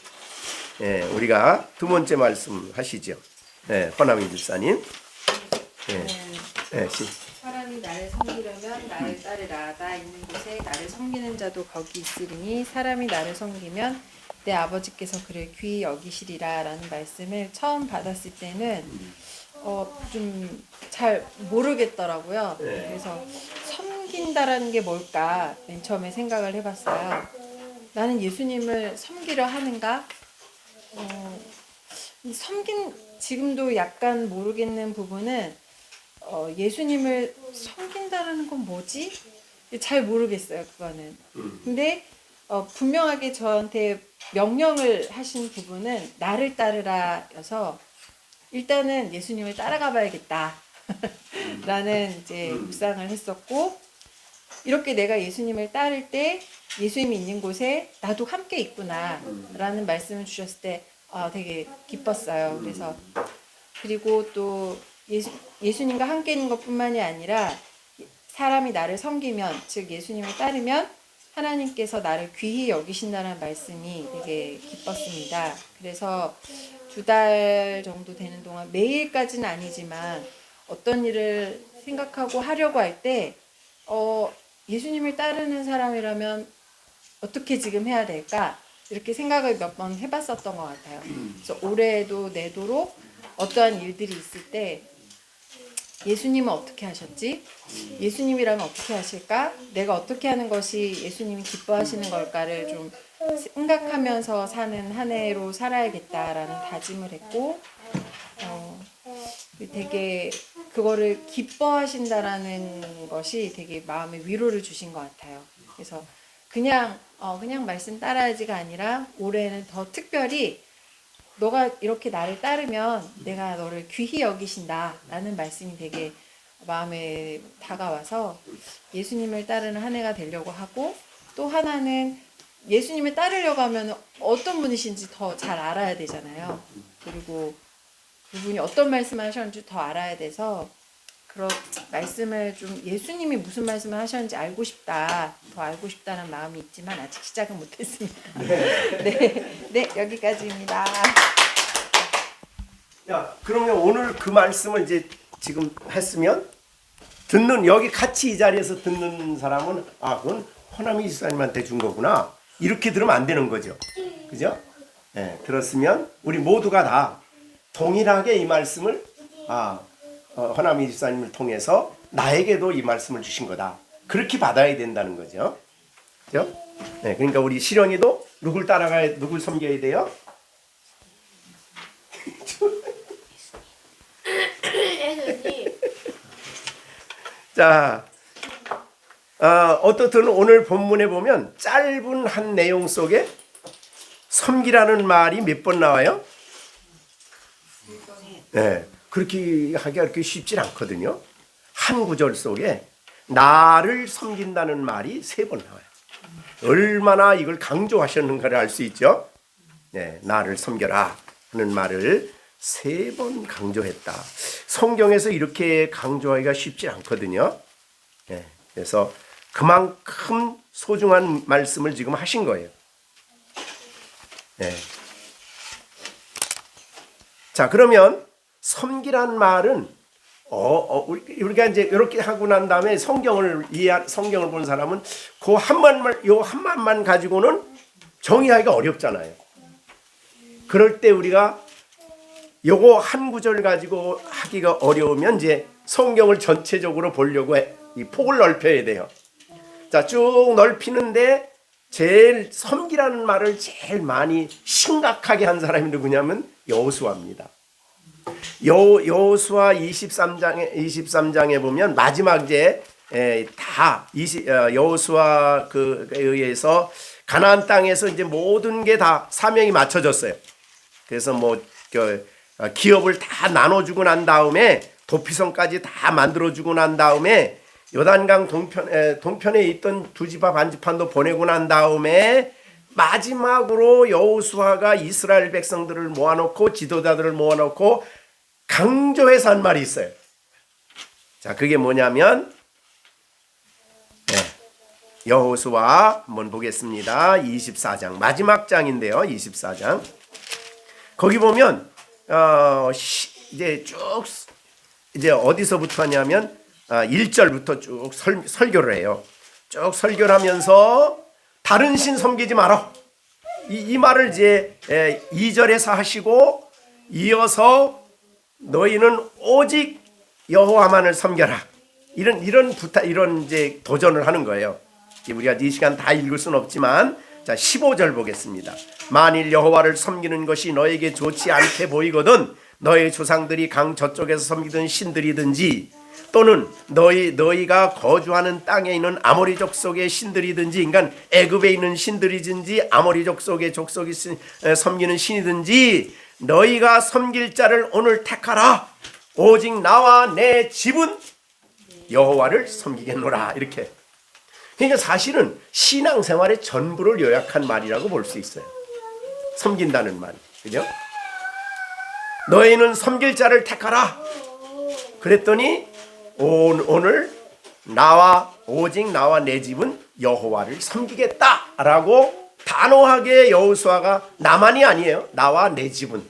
우리가 두 번째 말씀 하시죠. 허남희 집사님. 사람이 나를 섬기려면 나를 따르라. 나 있는 곳에 나를 섬기는 자도 거기 있으리니 사람이 나를 섬기면 내 아버지께서 그를 귀히 여기시리라 라는 말씀을 처음 받았을 때는 좀 잘 모르겠더라고요. 그래서 섬긴다라는 게 뭘까 맨 처음에 생각을 해봤어요. 나는 예수님을 섬기려 하는가? 지금도 약간 모르겠는 부분은 예수님을 섬긴다라는 건 뭐지? 잘 모르겠어요, 그거는. 근데 분명하게 저한테 명령을 하신 부분은 나를 따르라여서 일단은 예수님을 따라가 봐야겠다 라는 이제 묵상을 했었고, 이렇게 내가 예수님을 따를 때 예수님이 있는 곳에 나도 함께 있구나 라는 말씀을 주셨을 때 되게 기뻤어요. 그래서 그리고 또 예수님과 함께 있는 것뿐만이 아니라 사람이 나를 섬기면, 즉 예수님을 따르면 하나님께서 나를 귀히 여기신다는 말씀이 되게 기뻤습니다. 그래서 2달 정도 되는 동안 매일까지는 아니지만 어떤 일을 생각하고 하려고 할 때 예수님을 따르는 사람이라면 어떻게 지금 해야 될까? 이렇게 생각을 몇 번 해봤었던 것 같아요. 그래서 올해에도 내도록 어떠한 일들이 있을 때 예수님은 어떻게 하셨지? 예수님이라면 어떻게 하실까? 내가 어떻게 하는 것이 예수님이 기뻐하시는 걸까를 좀 생각하면서 사는 한 해로 살아야겠다라는 다짐을 했고, 되게 그거를 기뻐하신다라는 것이 되게 마음에 위로를 주신 것 같아요. 그래서 그냥 말씀 따라야지가 아니라 올해는 더 특별히 너가 이렇게 나를 따르면 내가 너를 귀히 여기신다 라는 말씀이 되게 마음에 다가와서 예수님을 따르는 한 해가 되려고 하고, 또 하나는 예수님을 따르려고 하면 어떤 분이신지 더 잘 알아야 되잖아요. 그리고 그분이 어떤 말씀을 하셨는지 더 알아야 돼서 그런 말씀을 좀 예수님이 무슨 말씀을 하셨는지 알고 싶다, 더 알고 싶다는 마음이 있지만 아직 시작은 못했습니다. 네, 여기까지입니다. 그러면 오늘 그 말씀을 이제 지금 했으면 여기 같이 이 자리에서 듣는 사람은 그건 허남희 집사님한테 준 거구나. 이렇게 들으면 안 되는 거죠. 그죠? 예, 들었으면 우리 모두가 다 동일하게 이 말씀을 허남이 집사님을 통해서 나에게도 이 말씀을 주신 거다. 그렇게 받아야 된다는 거죠. 그죠? 네, 그러니까 우리 시령이도 누굴 섬겨야 돼요? 자, 어떻든 오늘 본문에 보면 짧은 한 내용 속에 섬기라는 말이 몇 번 나와요? 네, 그렇게 하기가 그렇게 쉽진 않거든요. 한 구절 속에 나를 섬긴다는 말이 3번 나와요. 얼마나 이걸 강조하셨는가를 알 수 있죠. 네, 나를 섬겨라 하는 말을 3번 강조했다. 성경에서 이렇게 강조하기가 쉽지 않거든요. 네, 그래서 그만큼 소중한 말씀을 지금 하신 거예요. 네. 자, 그러면 섬기란 말은 우리가 이제 이렇게 하고 난 다음에 성경을 본 사람은 그 한 말만 가지고는 정의하기가 어렵잖아요. 그럴 때 우리가 요거 한 구절 가지고 하기가 어려우면 이제 성경을 전체적으로 보려고 이 폭을 넓혀야 돼요. 자, 쭉 넓히는데 제일 섬기라는 말을 제일 많이 심각하게 한 사람이 누구냐면 여호수아입니다. 여호수아 23장에 보면 마지막 이제 여호수아 그에 의해서 가나안 땅에서 이제 모든 게 다 사명이 맞춰졌어요. 그래서 기업을 다 나눠주고 난 다음에 도피성까지 다 만들어주고 난 다음에 요단강 동편에 있던 두 지파 반 지파도 보내고 난 다음에 마지막으로 여호수아가 이스라엘 백성들을 모아놓고 지도자들을 모아놓고 강조해서 한 말이 있어요. 자, 그게 뭐냐면 여호수아 한번 보겠습니다. 24장 마지막 장인데요. 24장 거기 보면 이제 어디서부터 하냐면 1절부터 쭉 설교를 해요. 쭉 설교를 하면서 다른 신 섬기지 마라. 이 말을 이제 2절에서 하시고 이어서 너희는 오직 여호와만을 섬겨라. 이런 이제 도전을 하는 거예요. 우리가 이 시간 다 읽을 수는 없지만 자 15절 보겠습니다. 만일 여호와를 섬기는 것이 너에게 좋지 않게 보이거든 너희 조상들이 강 저쪽에서 섬기던 신들이든지 또는 너희가 거주하는 땅에 있는 아모리 족속의 신들이든지 그러니까 애굽에 있는 신들이든지 아모리 족속의 족속이 섬기는 신이든지 너희가 섬길 자를 오늘 택하라. 오직 나와 내 집은 여호와를 섬기겠노라. 이렇게. 그러니까 사실은 신앙생활의 전부를 요약한 말이라고 볼 수 있어요. 섬긴다는 말. 그죠? 너희는 섬길 자를 택하라. 그랬더니 오늘 오직 나와 내 집은 여호와를 섬기겠다라고 단호하게 여호수아가 나만이 아니에요. 나와 내 집은.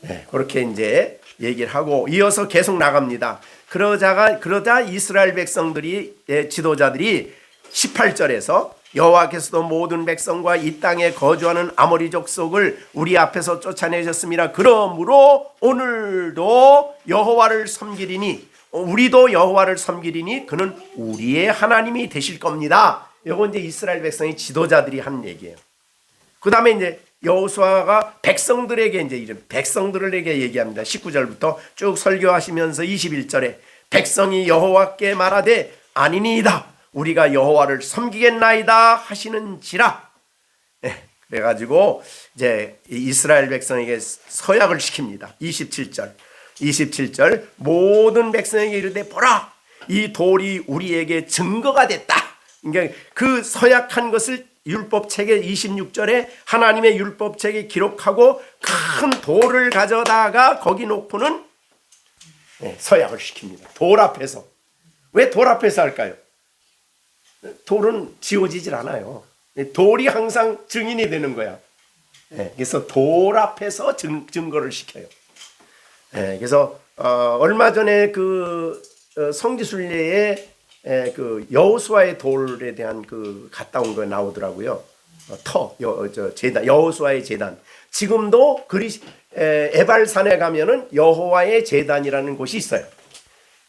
네, 그렇게 이제 얘기를 하고 이어서 계속 나갑니다. 그러자 이스라엘 백성들이 지도자들이 18절에서 여호와께서도 모든 백성과 이 땅에 거주하는 아모리 족속을 우리 앞에서 쫓아내셨습니다. 그러므로 오늘도 여호와를 섬기리니 우리도 여호와를 섬기리니 그는 우리의 하나님이 되실 겁니다. 이건 이제 이스라엘 백성의 지도자들이 한 얘기예요. 그 다음에 이제 여호수아가 백성들에게 얘기합니다. 19절부터 쭉 설교하시면서 21절에 백성이 여호와께 말하되 아니니이다. 우리가 여호와를 섬기겠나이다 하시는지라. 그래가지고 이제 이스라엘 백성에게 서약을 시킵니다. 27절 모든 백성에게 이르되 보라 이 돌이 우리에게 증거가 됐다. 그러니까 그 서약한 것을 율법책의 26절에 하나님의 율법책에 기록하고 큰 돌을 가져다가 거기 놓고는 서약을 시킵니다. 돌 앞에서. 왜 돌 앞에서 할까요? 돌은 지워지질 않아요. 돌이 항상 증인이 되는 거야. 그래서 돌 앞에서 증거를 시켜요. 그래서 얼마 전에 그 성지순례에 그 여호수아의 돌에 대한 그 갔다 온 거 나오더라고요. 제단, 여호수아의 제단. 지금도 에발산에 가면은 여호와의 제단이라는 곳이 있어요.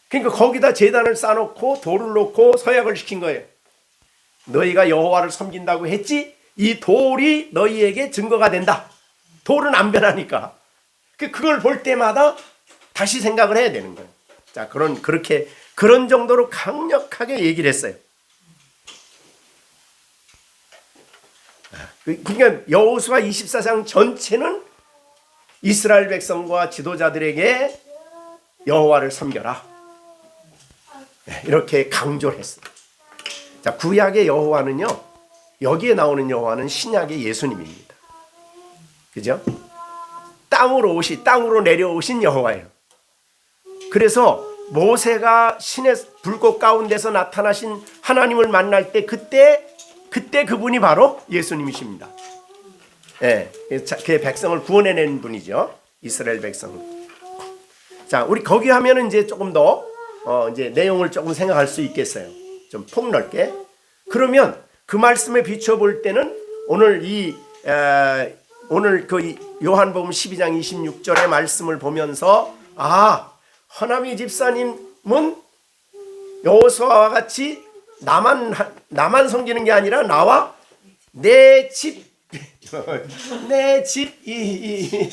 그러니까 거기다 제단을 쌓아놓고 돌을 놓고 서약을 시킨 거예요. 너희가 여호와를 섬긴다고 했지? 이 돌이 너희에게 증거가 된다. 돌은 안 변하니까. 그걸 볼 때마다 다시 생각을 해야 되는 거예요. 자, 그런 정도로 강력하게 얘기를 했어요. 그러니까 여호수아 24장 전체는 이스라엘 백성과 지도자들에게 여호와를 섬겨라. 이렇게 강조를 했어요. 자, 구약의 여호와는요, 여기에 나오는 여호와는 신약의 예수님입니다. 그죠? 땅으로 내려오신 여호와예요. 그래서 모세가 신의 불꽃 가운데서 나타나신 하나님을 만날 때 그때 그분이 바로 예수님이십니다. 예, 그 백성을 구원해낸 분이죠. 이스라엘 백성. 자, 우리 거기 하면은 이제 조금 더 이제 내용을 조금 생각할 수 있겠어요. 좀 폭넓게. 그러면 그 말씀에 비춰볼 때는 오늘 그 요한복음 12장 26절의 말씀을 보면서 허남이 집사님은 여호수아와 같이 나만 섬기는 게 아니라 나와 내 집 이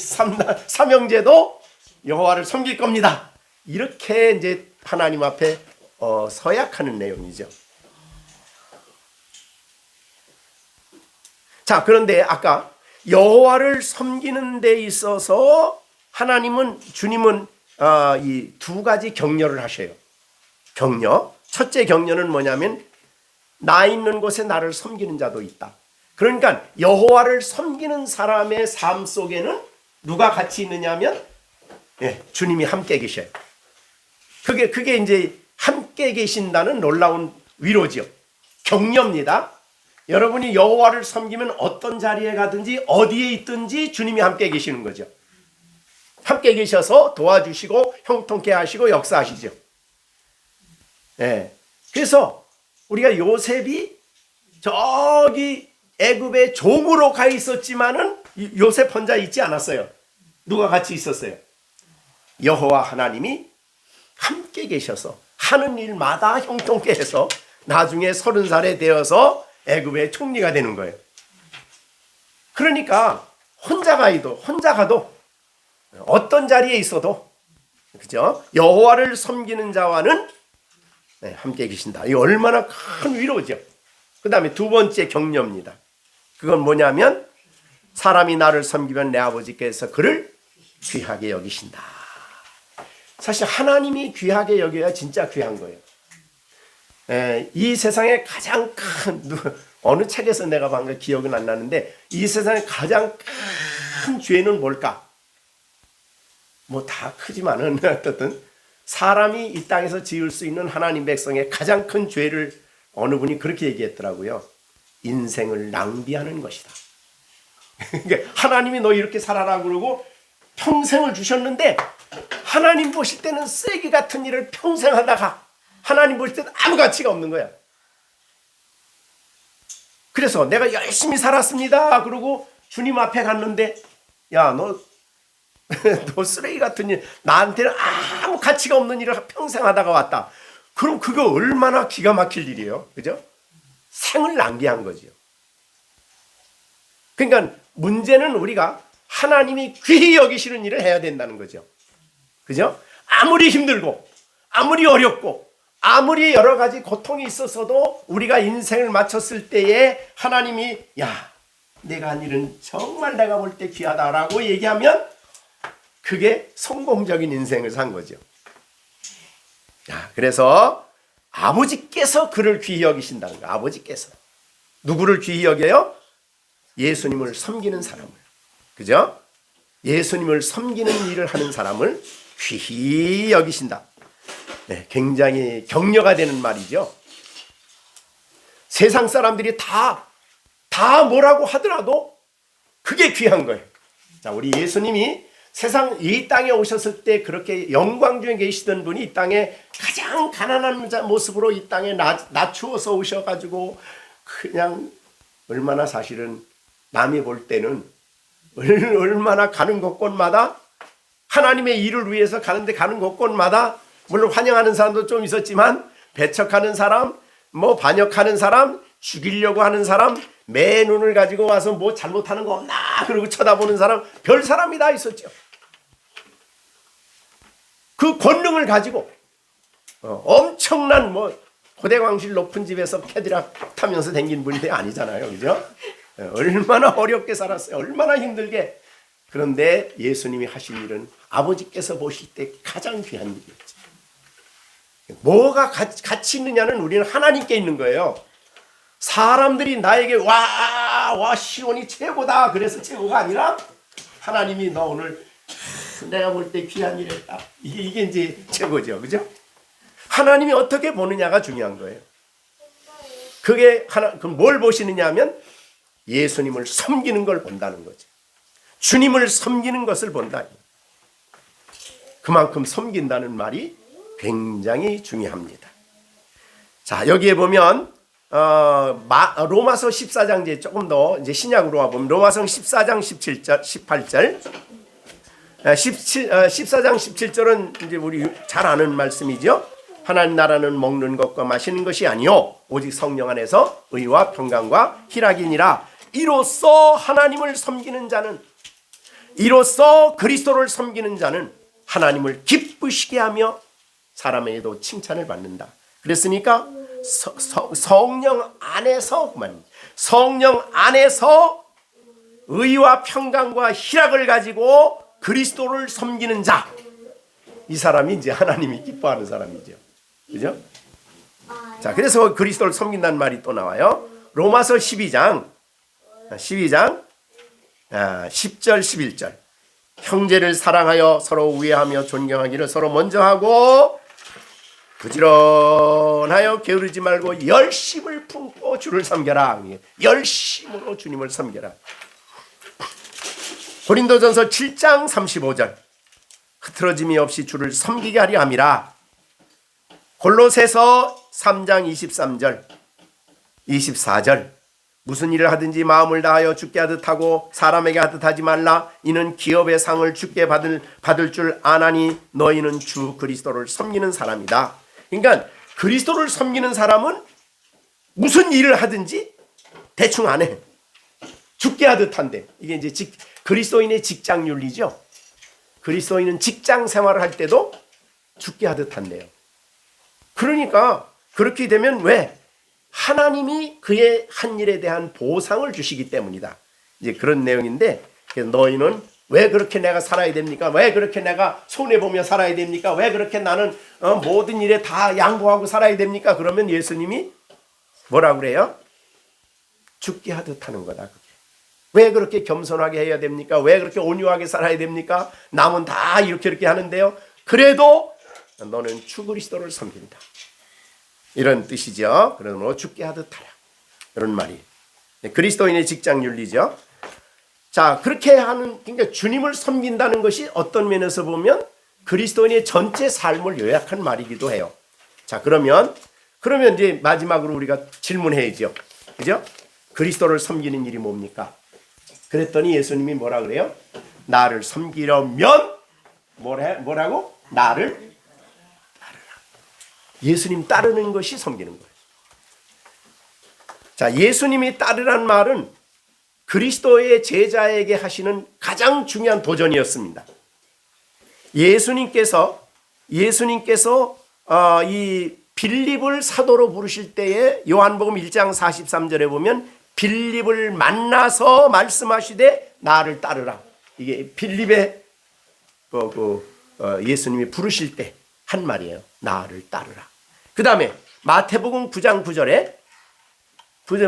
삼형제도 여호와를 섬길 겁니다. 이렇게 이제 하나님 앞에 서약하는 내용이죠. 자, 그런데 아까 여호와를 섬기는 데 있어서 주님은 이 두 가지 격려를 하셔요. 격려. 첫째 격려는 뭐냐면 나 있는 곳에 나를 섬기는 자도 있다. 그러니까 여호와를 섬기는 사람의 삶 속에는 누가 같이 있느냐면 주님이 함께 계셔요. 그게 이제 함께 계신다는 놀라운 위로죠. 격려입니다. 여러분이 여호와를 섬기면 어떤 자리에 가든지 어디에 있든지 주님이 함께 계시는 거죠. 함께 계셔서 도와주시고 형통케 하시고 역사하시죠. 그래서 우리가 요셉이 저기 애굽에 종으로 가 있었지만은 요셉 혼자 있지 않았어요. 누가 같이 있었어요? 여호와 하나님이 함께 계셔서 하는 일마다 형통케 해서 나중에 30살에 되어서 애굽의 총리가 되는 거예요. 그러니까 혼자 가도 어떤 자리에 있어도 그죠? 여호와를 섬기는 자와는 함께 계신다. 이 얼마나 큰 위로죠. 그 다음에 두 번째 격려입니다. 그건 뭐냐면 사람이 나를 섬기면 내 아버지께서 그를 귀하게 여기신다. 사실 하나님이 귀하게 여겨야 진짜 귀한 거예요. 이 세상에 가장 큰 어느 책에서 내가 방금 기억은 안 나는데 이 세상에 가장 큰 죄는 뭘까? 뭐 다 크지만은 어떻든 사람이 이 땅에서 지을 수 있는 하나님 백성의 가장 큰 죄를 어느 분이 그렇게 얘기했더라고요. 인생을 낭비하는 것이다. 하나님이 너 이렇게 살아라 그러고 평생을 주셨는데 하나님 보실 때는 쓰레기 같은 일을 평생 하다가 하나님 보실 때는 아무 가치가 없는 거야. 그래서 내가 열심히 살았습니다 그러고 주님 앞에 갔는데 야, 너 쓰레기 같은 일, 나한테는 아무 가치가 없는 일을 평생 하다가 왔다. 그럼 그거 얼마나 기가 막힐 일이에요. 그죠? 생을 낭비한 거죠. 그러니까 문제는 우리가 하나님이 귀히 여기시는 일을 해야 된다는 거죠. 그죠? 아무리 힘들고 아무리 어렵고 아무리 여러 가지 고통이 있어서도 우리가 인생을 마쳤을 때에 하나님이 야, 내가 한 일은 정말 내가 볼 때 귀하다라고 얘기하면 그게 성공적인 인생을 산 거죠. 그래서 아버지께서 그를 귀히 여기신다는 거예요. 아버지께서. 누구를 귀히 여겨요? 예수님을 섬기는 사람을. 그죠? 예수님을 섬기는 일을 하는 사람을 귀히 여기신다. 굉장히 격려가 되는 말이죠. 세상 사람들이 다 뭐라고 하더라도 그게 귀한 거예요. 자, 우리 예수님이 이 땅에 오셨을 때 그렇게 영광 중에 계시던 분이 이 땅에 가장 가난한 모습으로 이 땅에 낮추어서 오셔가지고 그냥 얼마나 사실은 남이 볼 때는 얼마나 가는 곳곳마다 하나님의 일을 위해서 가는데 가는 곳곳마다 물론 환영하는 사람도 좀 있었지만 배척하는 사람, 뭐 반역하는 사람, 죽이려고 하는 사람, 매 눈을 가지고 와서 뭐 잘못하는 거 없나 그러고 쳐다보는 사람, 별 사람이 다 있었죠. 그 권능을 가지고 엄청난 뭐 고대광실 높은 집에서 캐디락 타면서 댕긴 분이 아니잖아요, 그죠? 얼마나 어렵게 살았어요, 얼마나 힘들게. 그런데 예수님이 하신 일은 아버지께서 보실 때 가장 귀한 일이었죠. 뭐가 가치 있느냐는 우리는 하나님께 있는 거예요. 사람들이 나에게 와 시온이 최고다 그래서 최고가 아니라 하나님이 너 오늘 내가 볼 때 귀한 일 했다, 이게 이제 최고죠, 그죠? 하나님이 어떻게 보느냐가 중요한 거예요. 그게 그럼 뭘 보시느냐 하면 예수님을 섬기는 걸 본다는 거죠. 주님을 섬기는 것을 본다. 그만큼 섬긴다는 말이 굉장히 중요합니다. 자, 여기에 보면 로마서 14장 이제 조금 더 이제 신약으로 와 보면 로마서 14장 17절, 18절, 14장 17절은 이제 우리 잘 아는 말씀이죠. 하나님 나라는 먹는 것과 마시는 것이 아니요 오직 성령 안에서 의와 평강과 희락이니라. 이로써 하나님을 섬기는 자는, 이로써 그리스도를 섬기는 자는 하나님을 기쁘시게 하며 사람에게도 칭찬을 받는다. 그랬으니까 성령 안에서 의와 평강과 희락을 가지고 그리스도를 섬기는 자, 이 사람이 이제 하나님이 기뻐하는 사람이죠, 그죠? 자, 그래서 그리스도를 섬긴다는 말이 또 나와요. 로마서 12장 10절 11절. 형제를 사랑하여 서로 우애하며 존경하기를 서로 먼저 하고 부지런하여 게으르지 말고 열심을 품고 주를 섬겨라. 열심으로 주님을 섬겨라. 고린도전서 7장 35절. 흐트러짐이 없이 주를 섬기게 하려 함이라. 골로새서 3장 23절 24절. 무슨 일을 하든지 마음을 다하여 주께 하듯 하고 사람에게 하듯 하지 말라. 이는 기업의 상을 주께 받을 줄 아나니 너희는 주 그리스도를 섬기는 사람이다. 그러니까 그리스도를 섬기는 사람은 무슨 일을 하든지 대충 안 해. 주께 하듯 한대. 이게 이제 그리스도인의 직장 윤리죠. 그리스도인은 직장 생활을 할 때도 주께 하듯 한대요. 그러니까 그렇게 되면 왜? 하나님이 그의 한 일에 대한 보상을 주시기 때문이다. 이제 그런 내용인데, 너희는 왜 그렇게 내가 살아야 됩니까? 왜 그렇게 내가 손해보며 살아야 됩니까? 왜 그렇게 나는 모든 일에 다 양보하고 살아야 됩니까? 그러면 예수님이 뭐라고 그래요? 죽게 하듯 하는 거다. 그게. 왜 그렇게 겸손하게 해야 됩니까? 왜 그렇게 온유하게 살아야 됩니까? 남은 다 이렇게 하는데요. 그래도 너는 주 그리스도를 섬긴다. 이런 뜻이죠. 그러므로 죽게 하듯 하라. 이런 말이. 그리스도인의 직장 윤리죠. 자, 그렇게 하는, 그러니까 주님을 섬긴다는 것이 어떤 면에서 보면 그리스도인의 전체 삶을 요약한 말이기도 해요. 자, 그러면 이제 마지막으로 우리가 질문해야죠. 그죠? 그리스도를 섬기는 일이 뭡니까? 그랬더니 예수님이 뭐라 그래요? 나를 섬기려면 뭐라고? 나를 예수님 따르는 것이 섬기는 거예요. 자, 예수님이 따르란 말은 그리스도의 제자에게 하시는 가장 중요한 도전이었습니다. 예수님께서 이 빌립을 사도로 부르실 때에 요한복음 1장 43절에 보면 빌립을 만나서 말씀하시되 나를 따르라. 이게 빌립의 예수님이 부르실 때 한 말이에요. 나를 따르라. 그 다음에 마태복음 9장 9절에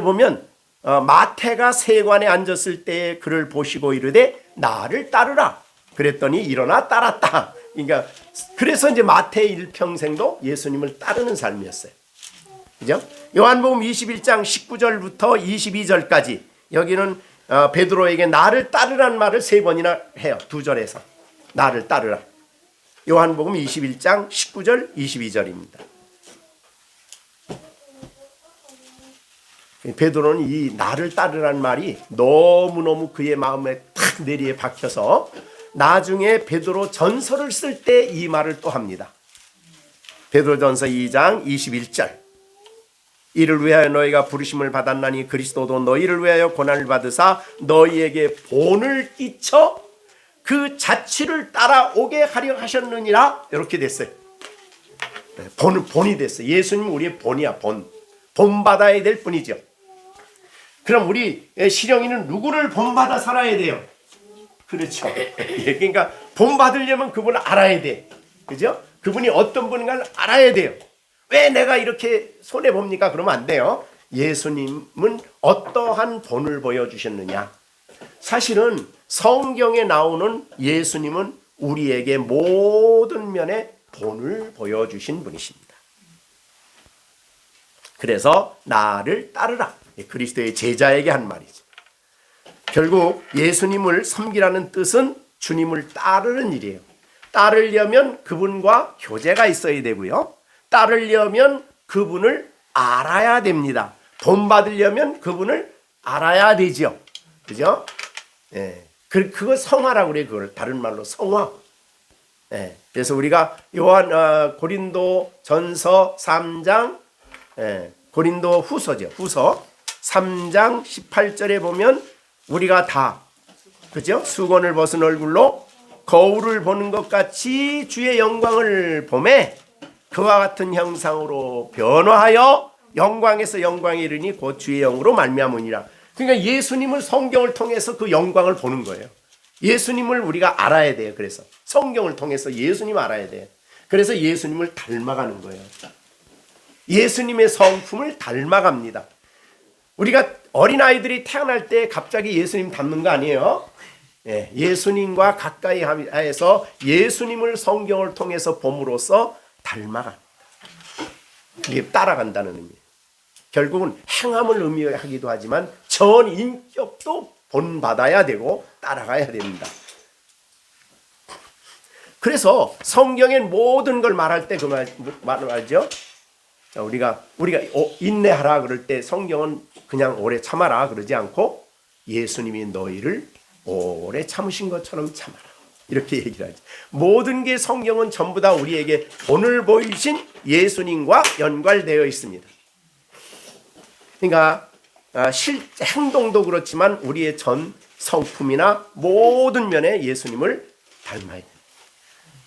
보면 마태가 세관에 앉았을 때 그를 보시고 이르되 나를 따르라. 그랬더니 일어나 따랐다. 그러니까 그래서 이제 마태의 일평생도 예수님을 따르는 삶이었어요. 그죠? 요한복음 21장 19절부터 22절까지 여기는 베드로에게 나를 따르란 말을 3번이나 해요. 2절에서 나를 따르라. 요한복음 21장 19절 22절입니다. 베드로는 이 나를 따르라는 말이 너무너무 그의 마음에 탁 내리에 박혀서 나중에 베드로 전서를 쓸 때 이 말을 또 합니다. 베드로전서 2장 21절. 이를 위하여 너희가 부르심을 받았나니 그리스도도 너희를 위하여 고난을 받으사 너희에게 본을 끼쳐 그 자취를 따라오게 하려 하셨느니라. 이렇게 됐어요. 본이 됐어요. 예수님 우리의 본이야. 본받아야 될 뿐이죠. 그럼 우리 실영이는 누구를 본받아 살아야 돼요? 그렇죠. 예, 그러니까 본받으려면 그분을 알아야 돼. 그죠? 그분이 어떤 분인가를 알아야 돼요. 왜 내가 이렇게 손해봅니까? 그러면 안 돼요. 예수님은 어떠한 본을 보여주셨느냐. 사실은 성경에 나오는 예수님은 우리에게 모든 면에 본을 보여주신 분이십니다. 그래서 나를 따르라. 그리스도의 제자에게 한 말이죠. 결국 예수님을 섬기라는 뜻은 주님을 따르는 일이에요. 따르려면 그분과 교제가 있어야 되고요. 따르려면 그분을 알아야 됩니다. 본받으려면 그분을 알아야 되죠. 그죠? 예. 그거 성화라고 그래요. 그걸 다른 말로 성화. 예. 그래서 우리가 고린도 전서 3장, 고린도 후서죠. 후서 3장 18절에 보면 우리가 다, 그죠? 수건을 벗은 얼굴로 거울을 보는 것 같이 주의 영광을 보매 그와 같은 형상으로 변화하여 영광에서 영광에 이르니 곧 주의 영으로 말미암으니라. 그러니까 예수님을 성경을 통해서 그 영광을 보는 거예요. 예수님을 우리가 알아야 돼요. 그래서 성경을 통해서 예수님 알아야 돼요. 그래서 예수님을 닮아가는 거예요. 예수님의 성품을 닮아갑니다. 우리가 어린아이들이 태어날 때 갑자기 예수님 닮는 거 아니에요? 예, 예수님과 가까이 해서 예수님을 성경을 통해서 봄으로써 닮아갑니다. 이게 따라간다는 의미예요. 결국은 행함을 의미하기도 하지만 전 인격도 본받아야 되고 따라가야 됩니다. 그래서 성경의 모든 걸 말할 때 그 말을 알죠? 우리가 인내하라 그럴 때 성경은 그냥 오래 참아라 그러지 않고 예수님이 너희를 오래 참으신 것처럼 참아라 이렇게 얘기를 하죠. 모든 게 성경은 전부 다 우리에게 본을 보이신 예수님과 연관되어 있습니다. 그러니까 행동도 그렇지만 우리의 전 성품이나 모든 면에 예수님을 닮아야 됩니다.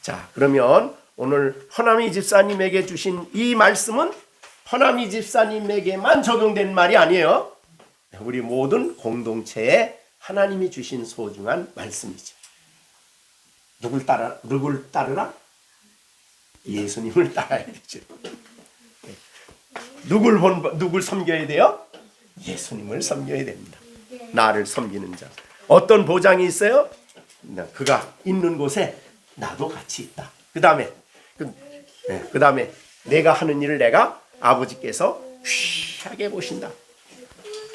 자, 그러면 오늘 허남이 집사님에게 주신 이 말씀은 허남이 집사님에게만 적용된 말이 아니에요. 우리 모든 공동체에 하나님이 주신 소중한 말씀이죠. 누굴 따르라? 예수님을 따라야 되죠. 누굴 섬겨야 돼요? 예수님을 섬겨야 됩니다. 나를 섬기는 자. 어떤 보장이 있어요? 그가 있는 곳에 나도 같이 있다. 그 다음에 내가 하는 일을 내가 아버지께서 귀하게 보신다.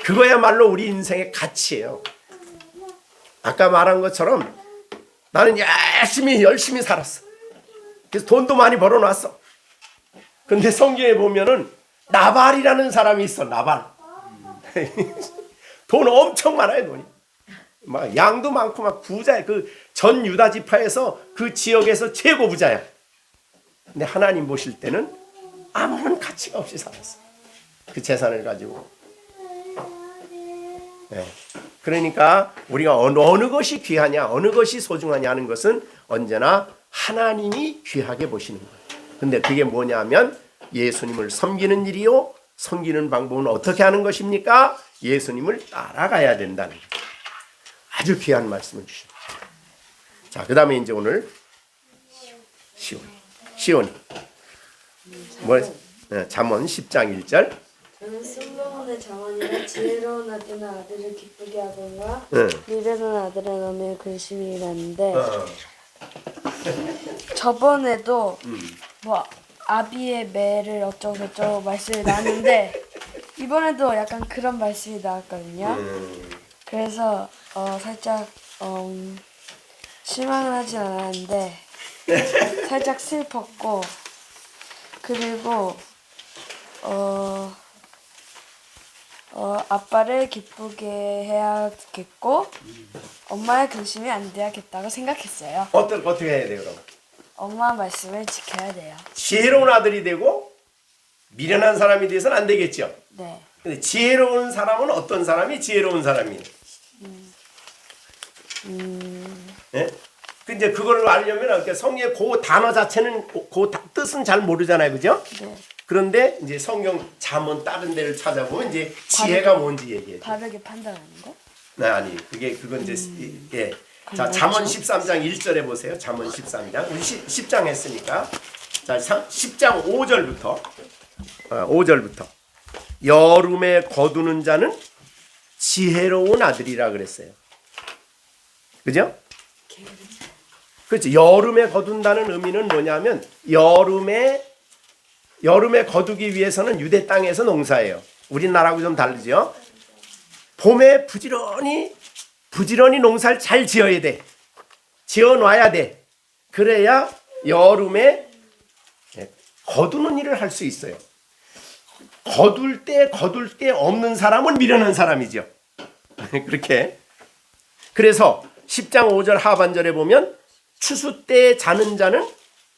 그거야말로 우리 인생의 가치예요. 아까 말한 것처럼 나는 열심히 살았어. 그래서 돈도 많이 벌어놨어. 근데 성경에 보면은 나발이라는 사람이 있어. 나발. 돈 엄청 많아요. 돈이. 막 양도 많고 막 부자야. 그 전 유다 지파에서 그 지역에서 최고 부자야. 근데 하나님 보실 때는 아무런 가치가 없이 살았어. 그 재산을 가지고. 네. 그러니까 우리가 어느 것이 귀하냐, 어느 것이 소중하냐 하는 것은 언제나 하나님이 귀하게 보시는 거예요. 근데 그게 뭐냐면 예수님을 섬기는 일이요. 섬기는 방법은 어떻게 하는 것입니까? 예수님을 따라가야 된다는 거예요. 아주 귀한 말씀을 주십니다. 자, 그 다음에 이제 오늘 시온이 잠언 10장 1절. 저는 승로원의 자원이라 지혜로운 아들은 아들을 기쁘게 하거니와 미련한 아들은 어미의 근심이 일하는데 저번에도 뭐 아비의 매를 어쩌고저쩌고 말씀이 나왔는데 이번에도 약간 그런 말씀이 나왔거든요. 그래서 살짝 실망은 하진 않았는데 살짝 슬펐고 그리고 아빠를 기쁘게 해야겠고 엄마의 근심이 안 돼야겠다고 생각했어요. 어떻게 해야 돼요, 그럼? 엄마 말씀을 지켜야 돼요. 지혜로운 아들이 되고 미련한 사람이 돼서는 안 되겠죠. 네. 근데 지혜로운 사람은 어떤 사람이 지혜로운 사람이에요? 예? 그 이제 그걸 알려면 그러니까 성경의 그 단어 자체는 뜻은 잘 모르잖아요, 그죠? 네. 그런데 이제 성경 잠언 다른 데를 찾아보면 이제 지혜가 뭔지 얘기해요. 다르게 판단하는 거? 네, 아니 그건 이제 예. 자, 잠언 13장 1절에 보세요. 잠언 13장. 우리 10장 했으니까. 자, 10장 5절부터. 5절부터. 여름에 거두는 자는 지혜로운 아들이라 그랬어요. 그죠? 그렇죠. 여름에 거둔다는 의미는 뭐냐면 여름에 거두기 위해서는 유대 땅에서 농사해요. 우리나라하고 좀 다르죠. 봄에 부지런히 농사를 잘 지어야 돼. 지어놔야 돼. 그래야 여름에 거두는 일을 할 수 있어요. 거둘 때 없는 사람은 미련한 사람이죠. 그렇게. 그래서 10장 5절 하반절에 보면 추수 때 자는 자는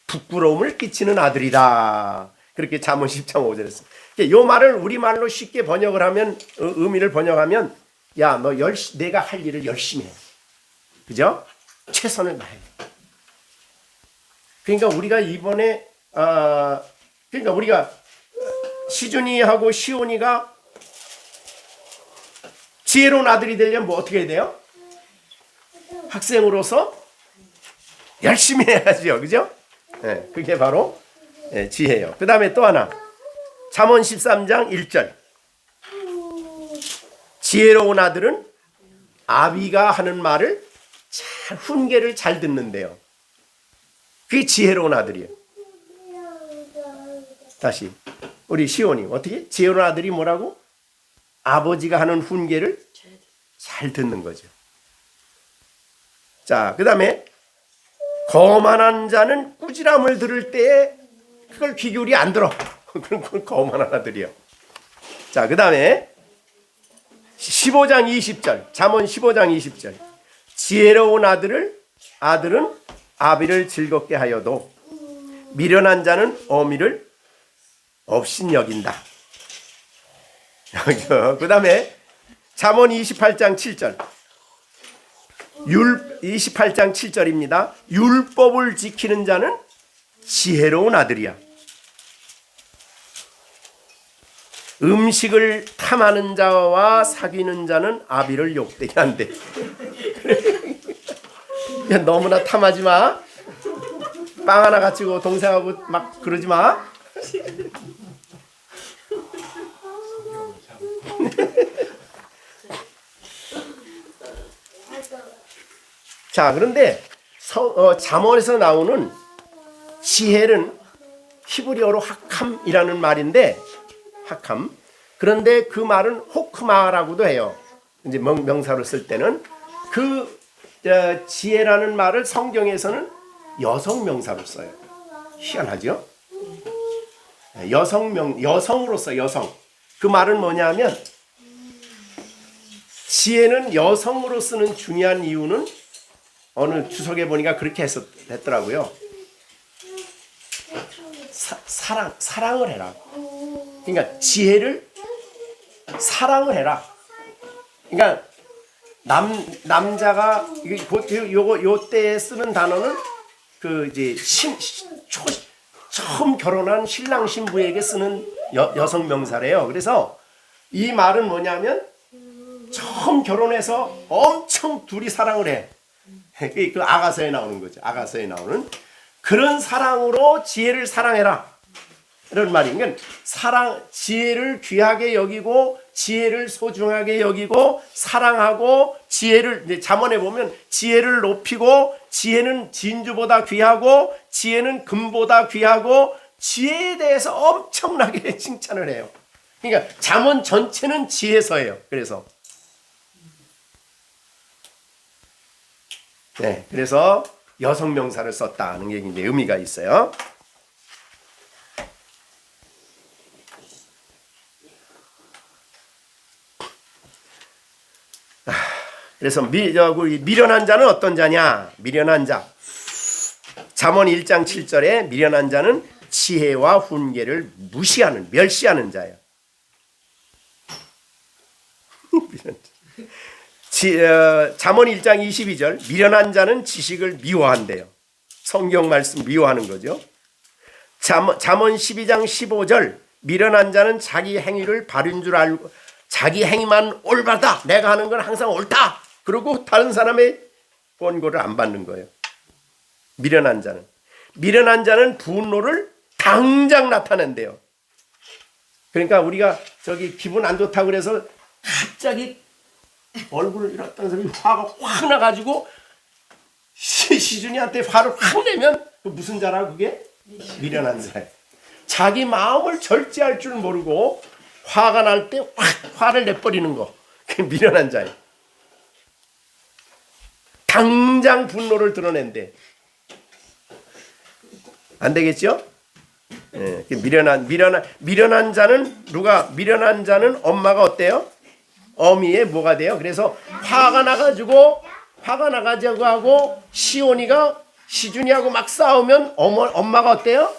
부끄러움을 끼치는 아들이다. 그렇게 잠언 10장 5절에 써. 이 말을 우리말로 쉽게 번역을 하면 의미를 번역하면 야, 너 내가 할 일을 열심히 해. 그죠? 최선을 다해. 그러니까 우리가 이번에 그러니까 우리가 시준이하고 시온이가 지혜로운 아들이 되려면 뭐 어떻게 해야 돼요? 학생으로서 열심히 해야죠. 그죠? 네, 그게 바로 지혜예요. 그 다음에 또 하나. 잠언 13장 1절. 지혜로운 아들은 아비가 하는 말을 훈계를 잘 듣는데요. 그게 지혜로운 아들이에요. 다시 우리 시온이 어떻게? 지혜로운 아들이 뭐라고? 아버지가 하는 훈계를 잘 듣는 거죠. 자, 그 다음에 거만한 자는 꾸지람을 들을 때에 그걸 귀 기울이 안 들어. 그건 거만한 아들이요. 자, 그 다음에 15장 20절 잠언 15장 20절 지혜로운 아들은 아비를 즐겁게 하여도 미련한 자는 어미를 업신여긴다. 그 다음에 잠언 28장 7절 28장 7절입니다. 율법을 지키는 자는 지혜로운 아들이야. 음식을 탐하는 자와 사귀는 자는 아비를 욕되게 한대. 야, 너무나 탐하지 마. 빵 하나 가지고 동생하고 막 그러지 마. 자, 그런데 잠언에서 나오는 지혜는 히브리어로 하캄이라는 말인데 하캄. 그런데 그 말은 호크마라고도 해요. 이제 명사로 쓸 때는 그 지혜라는 말을 성경에서는 여성 명사로 써요. 희한하죠? 여성으로 써. 여성. 그 말은 뭐냐면 지혜는 여성으로 쓰는 중요한 이유는 어느 주석에 보니까 그렇게 했더라고요. 사랑을 해라. 그러니까 지혜를 사랑을 해라. 그러니까 남자가 요때 쓰는 단어는 그 이제 처음 결혼한 신랑 신부에게 쓰는 여성 명사래요. 그래서 이 말은 뭐냐면 처음 결혼해서 엄청 둘이 사랑을 해. 그 아가서에 나오는 거죠. 아가서에 나오는 그런 사랑으로 지혜를 사랑해라. 이런 말이. 그러니까 지혜를 귀하게 여기고 지혜를 소중하게 여기고 사랑하고 지혜를 이제 잠언에 보면 지혜를 높이고 지혜는 진주보다 귀하고 지혜는 금보다 귀하고 지혜에 대해서 엄청나게 칭찬을 해요. 그러니까 잠언 전체는 지혜서예요. 그래서 그래서 여성 명사를 썼다는 게 이제 의미가 있어요. 그래서 미련한 자는 어떤 자냐? 미련한 자. 잠언 1장 7절에 미련한 자는 지혜와 훈계를 무시하는, 멸시하는 자예요. 잠언 1장 22절 미련한 자는 지식을 미워한대요. 성경 말씀 미워하는 거죠. 잠언 12장 15절 미련한 자는 자기 행위를 바른 줄 알고 자기 행위만 올바르다. 내가 하는 건 항상 옳다. 그리고 다른 사람의 권고를 안 받는 거예요. 미련한 자는 분노를 당장 나타낸대요. 그러니까 우리가 저기 기분 안 좋다고 그래서 갑자기 얼굴을 이렇다 해서 화가 확 나가지고 시준이한테 화를 확 내면 그 무슨 자라 그게? 미련한 자예요. 자기 마음을 절제할 줄 모르고 화가 날 때 확 화를 내버리는 거. 그게 미련한 자예요. 당장 분노를 드러낸대. 안 되겠죠? 예, 미련한 자는 미련한 자는 엄마가 어때요? 어미의 뭐가 돼요? 그래서 화가 나가지고 하고 시준이하고 막 싸우면 엄마가 어때요?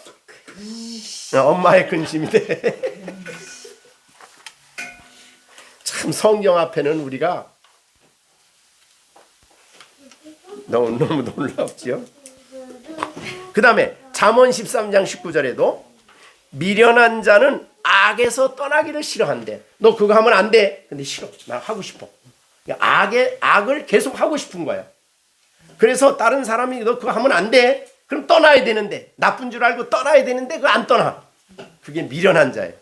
엄마의 근심이 돼. 참 성경 앞에는 우리가 너무 놀랍지요? 그 다음에 잠언 13장 19절에도 미련한 자는 악에서 떠나기를 싫어한대. 너 그거 하면 안 돼. 근데 싫어. 나 하고 싶어. 악을 계속 하고 싶은 거야. 그래서 다른 사람이 너 그거 하면 안 돼. 그럼 떠나야 되는데, 나쁜 줄 알고 떠나야 되는데 그거 안 떠나. 그게 미련한 자예요.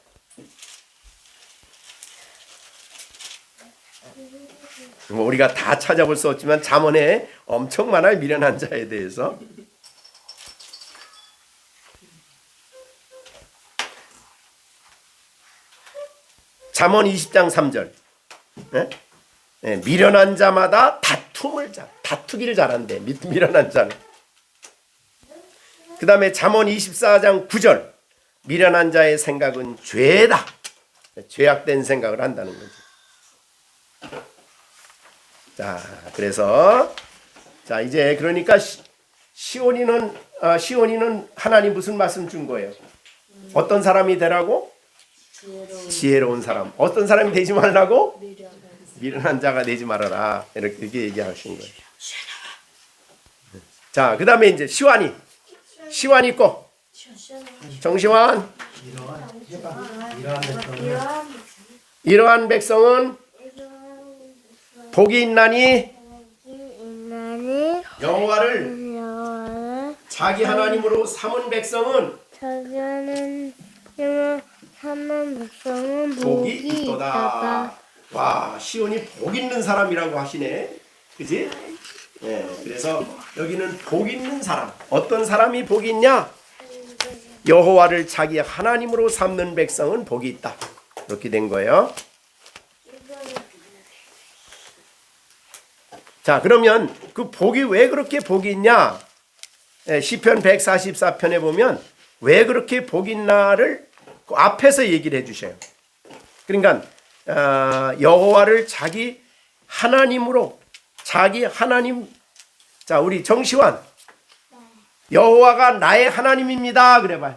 뭐 우리가 다 찾아볼 수 없지만 잠언에 엄청 많아요. 미련한 자에 대해서. 잠언 20장 3절. 미련한 자마다 다투기를 잘한대. 미련한 자는. 그 다음에 잠언 24장 9절. 미련한 자의 생각은 죄다. 죄악된 생각을 한다는 거죠. 자, 그래서 이제 그러니까 시온이는 하나님 무슨 말씀 준 거예요? 어떤 사람이 되라고? 지혜로운 사람. 어떤 사람이 되지 말라고? 미련한 자가 되지 말아라. 이렇게 얘기하신 거예요. 자, 그 다음에 이제 시완이 있고 정시완. 이러한 백성은 복이 있나니 여호와를 자기 하나님으로 삼은 백성은 복이 있도다. 와, 시온이 복 있는 사람이라고 하시네. 그지? 네, 그래서 여기는 복 있는 사람. 어떤 사람이 복이 있냐? 여호와를 자기 하나님으로 삼는 백성은 복이 있다. 이렇게 된 거예요. 자, 그러면 그 복이 왜 그렇게 복이 있냐? 시편 144편에 보면 왜 그렇게 복이 있나를 그 앞에서 얘기를 해주셔요. 그러니까 여호와를 자기 하나님으로 자기 하나님. 자, 우리 정시환. 여호와가 나의 하나님입니다. 그래봐요.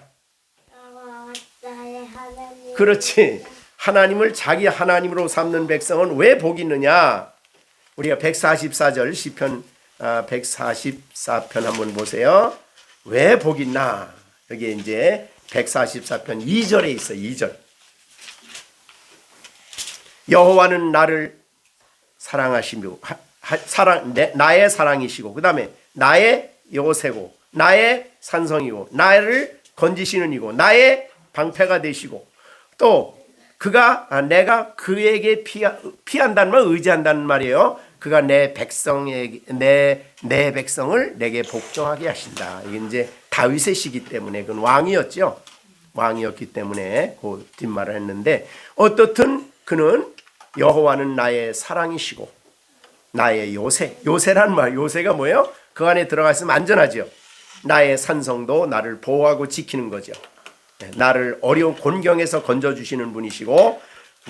그렇지. 하나님을 자기 하나님으로 삼는 백성은 왜 복이 있느냐? 우리가 144절 시편 144편 한번 보세요. 왜 복이 있나? 여기 이제 144편 2절에 있어요. 2절. 여호와는 나를 사랑하시며 나의 사랑이시고, 그 다음에 나의 요새고, 나의 산성이고, 나를 건지시는 이고, 나의 방패가 되시고, 또 내가 그에게 피한다는 말, 의지한다는 말이에요. 그가 내 백성을 내게 복종하게 하신다. 이게 이제 다윗의 시기 때문에, 그건 왕이었죠. 왕이었기 때문에 그 뒷말을 했는데, 어떻든 그는 여호와는 나의 사랑이시고 나의 요새란 말, 요새가 뭐예요? 그 안에 들어가 있으면 안전하죠. 나의 산성도 나를 보호하고 지키는 거죠. 나를 어려운 곤경에서 건져주시는 분이시고,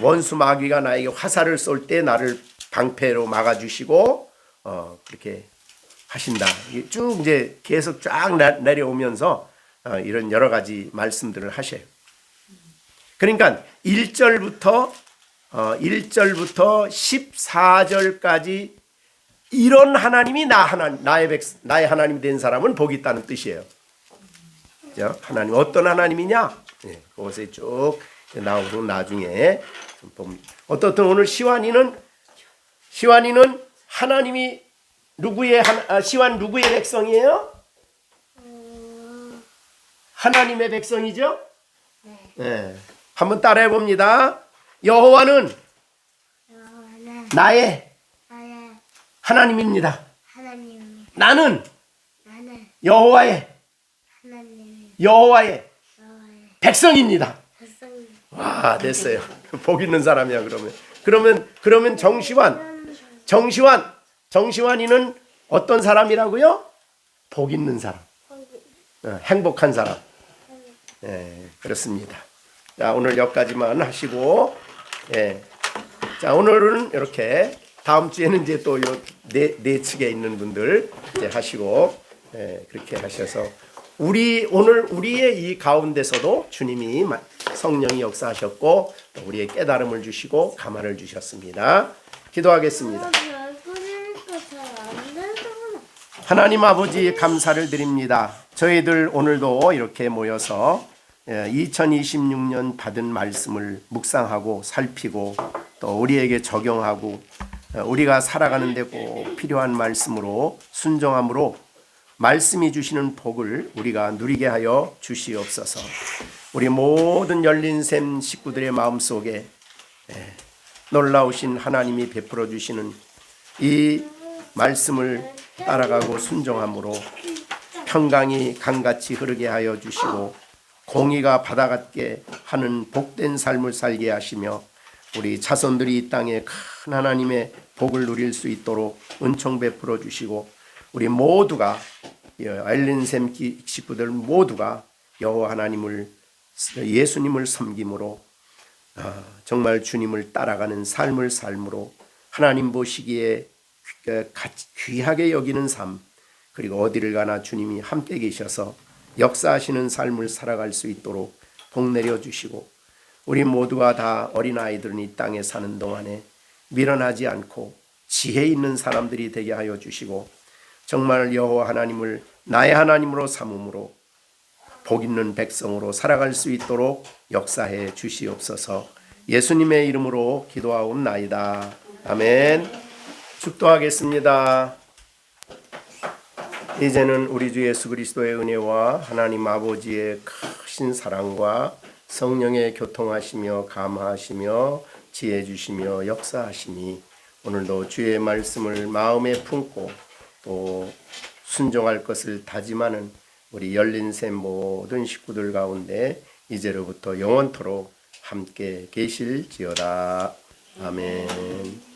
원수 마귀가 나에게 화살을 쏠 때 나를 방패로 막아주시고 그렇게 하신다. 이게 쭉 이제 계속 쫙 내려오면서 이런 여러 가지 말씀들을 하셔요. 그러니까 1절부터 14절까지 이런 하나님이 나의 하나님 된 사람은 복이 있다는 뜻이에요. 그죠? 하나님 어떤 하나님이냐? 네, 그것에 쭉 나오고 나중에 봅니다. 어떻든 오늘 시완이는 하나님이 시완 누구의 백성이에요? 하나님의 백성이죠? 네. 한번 따라해 봅니다. 여호와는 나의 하나님입니다. 나는 여호와의 백성입니다. 와, 됐어요. 복 있는 사람이야. 그러면 정시환이는 어떤 사람이라고요? 복 있는 사람, 행복한 사람. 네, 그렇습니다. 자, 오늘 여기까지만 하시고, 자, 오늘은 이렇게, 다음 주에는 이제 또 네 측에 있는 분들 이제 하시고, 그렇게 하셔서 오늘 우리의 이 가운데서도 주님이 성령이 역사하셨고 또 우리의 깨달음을 주시고 감화를 주셨습니다. 기도하겠습니다. 하나님 아버지 감사를 드립니다. 저희들 오늘도 이렇게 모여서 2026년 받은 말씀을 묵상하고 살피고 또 우리에게 적용하고 우리가 살아가는 데 꼭 필요한 말씀으로 순종함으로 말씀이 주시는 복을 우리가 누리게 하여 주시옵소서. 우리 모든 열린샘 식구들의 마음속에 놀라우신 하나님이 베풀어 주시는 이 말씀을 따라가고 순종함으로 평강이 강같이 흐르게 하여 주시고 공의가 바다 같게 하는 복된 삶을 살게 하시며 우리 자손들이 이 땅에 큰 하나님의 복을 누릴 수 있도록 은총 베풀어 주시고 우리 모두가 엘린샘 식구들 모두가 여호와 하나님을 예수님을 섬김으로 정말 주님을 따라가는 삶을 삶으로 하나님 보시기에 귀하게 여기는 삶 그리고 어디를 가나 주님이 함께 계셔서 역사하시는 삶을 살아갈 수 있도록 복 내려 주시고 우리 모두가 다 어린아이들은 이 땅에 사는 동안에 미련하지 않고 지혜 있는 사람들이 되게 하여 주시고 정말 여호와 하나님을 나의 하나님으로 삼음으로 복 있는 백성으로 살아갈 수 있도록 역사해 주시옵소서. 예수님의 이름으로 기도하옵나이다. 아멘. 축도하겠습니다. 이제는 우리 주 예수 그리스도의 은혜와 하나님 아버지의 크신 사랑과 성령의 교통하시며 감화하시며 지혜 주시며 역사하시니 오늘도 주의 말씀을 마음에 품고 또 순종할 것을 다짐하는 우리 열린샘 모든 식구들 가운데 이제로부터 영원토록 함께 계실지어다. 아멘.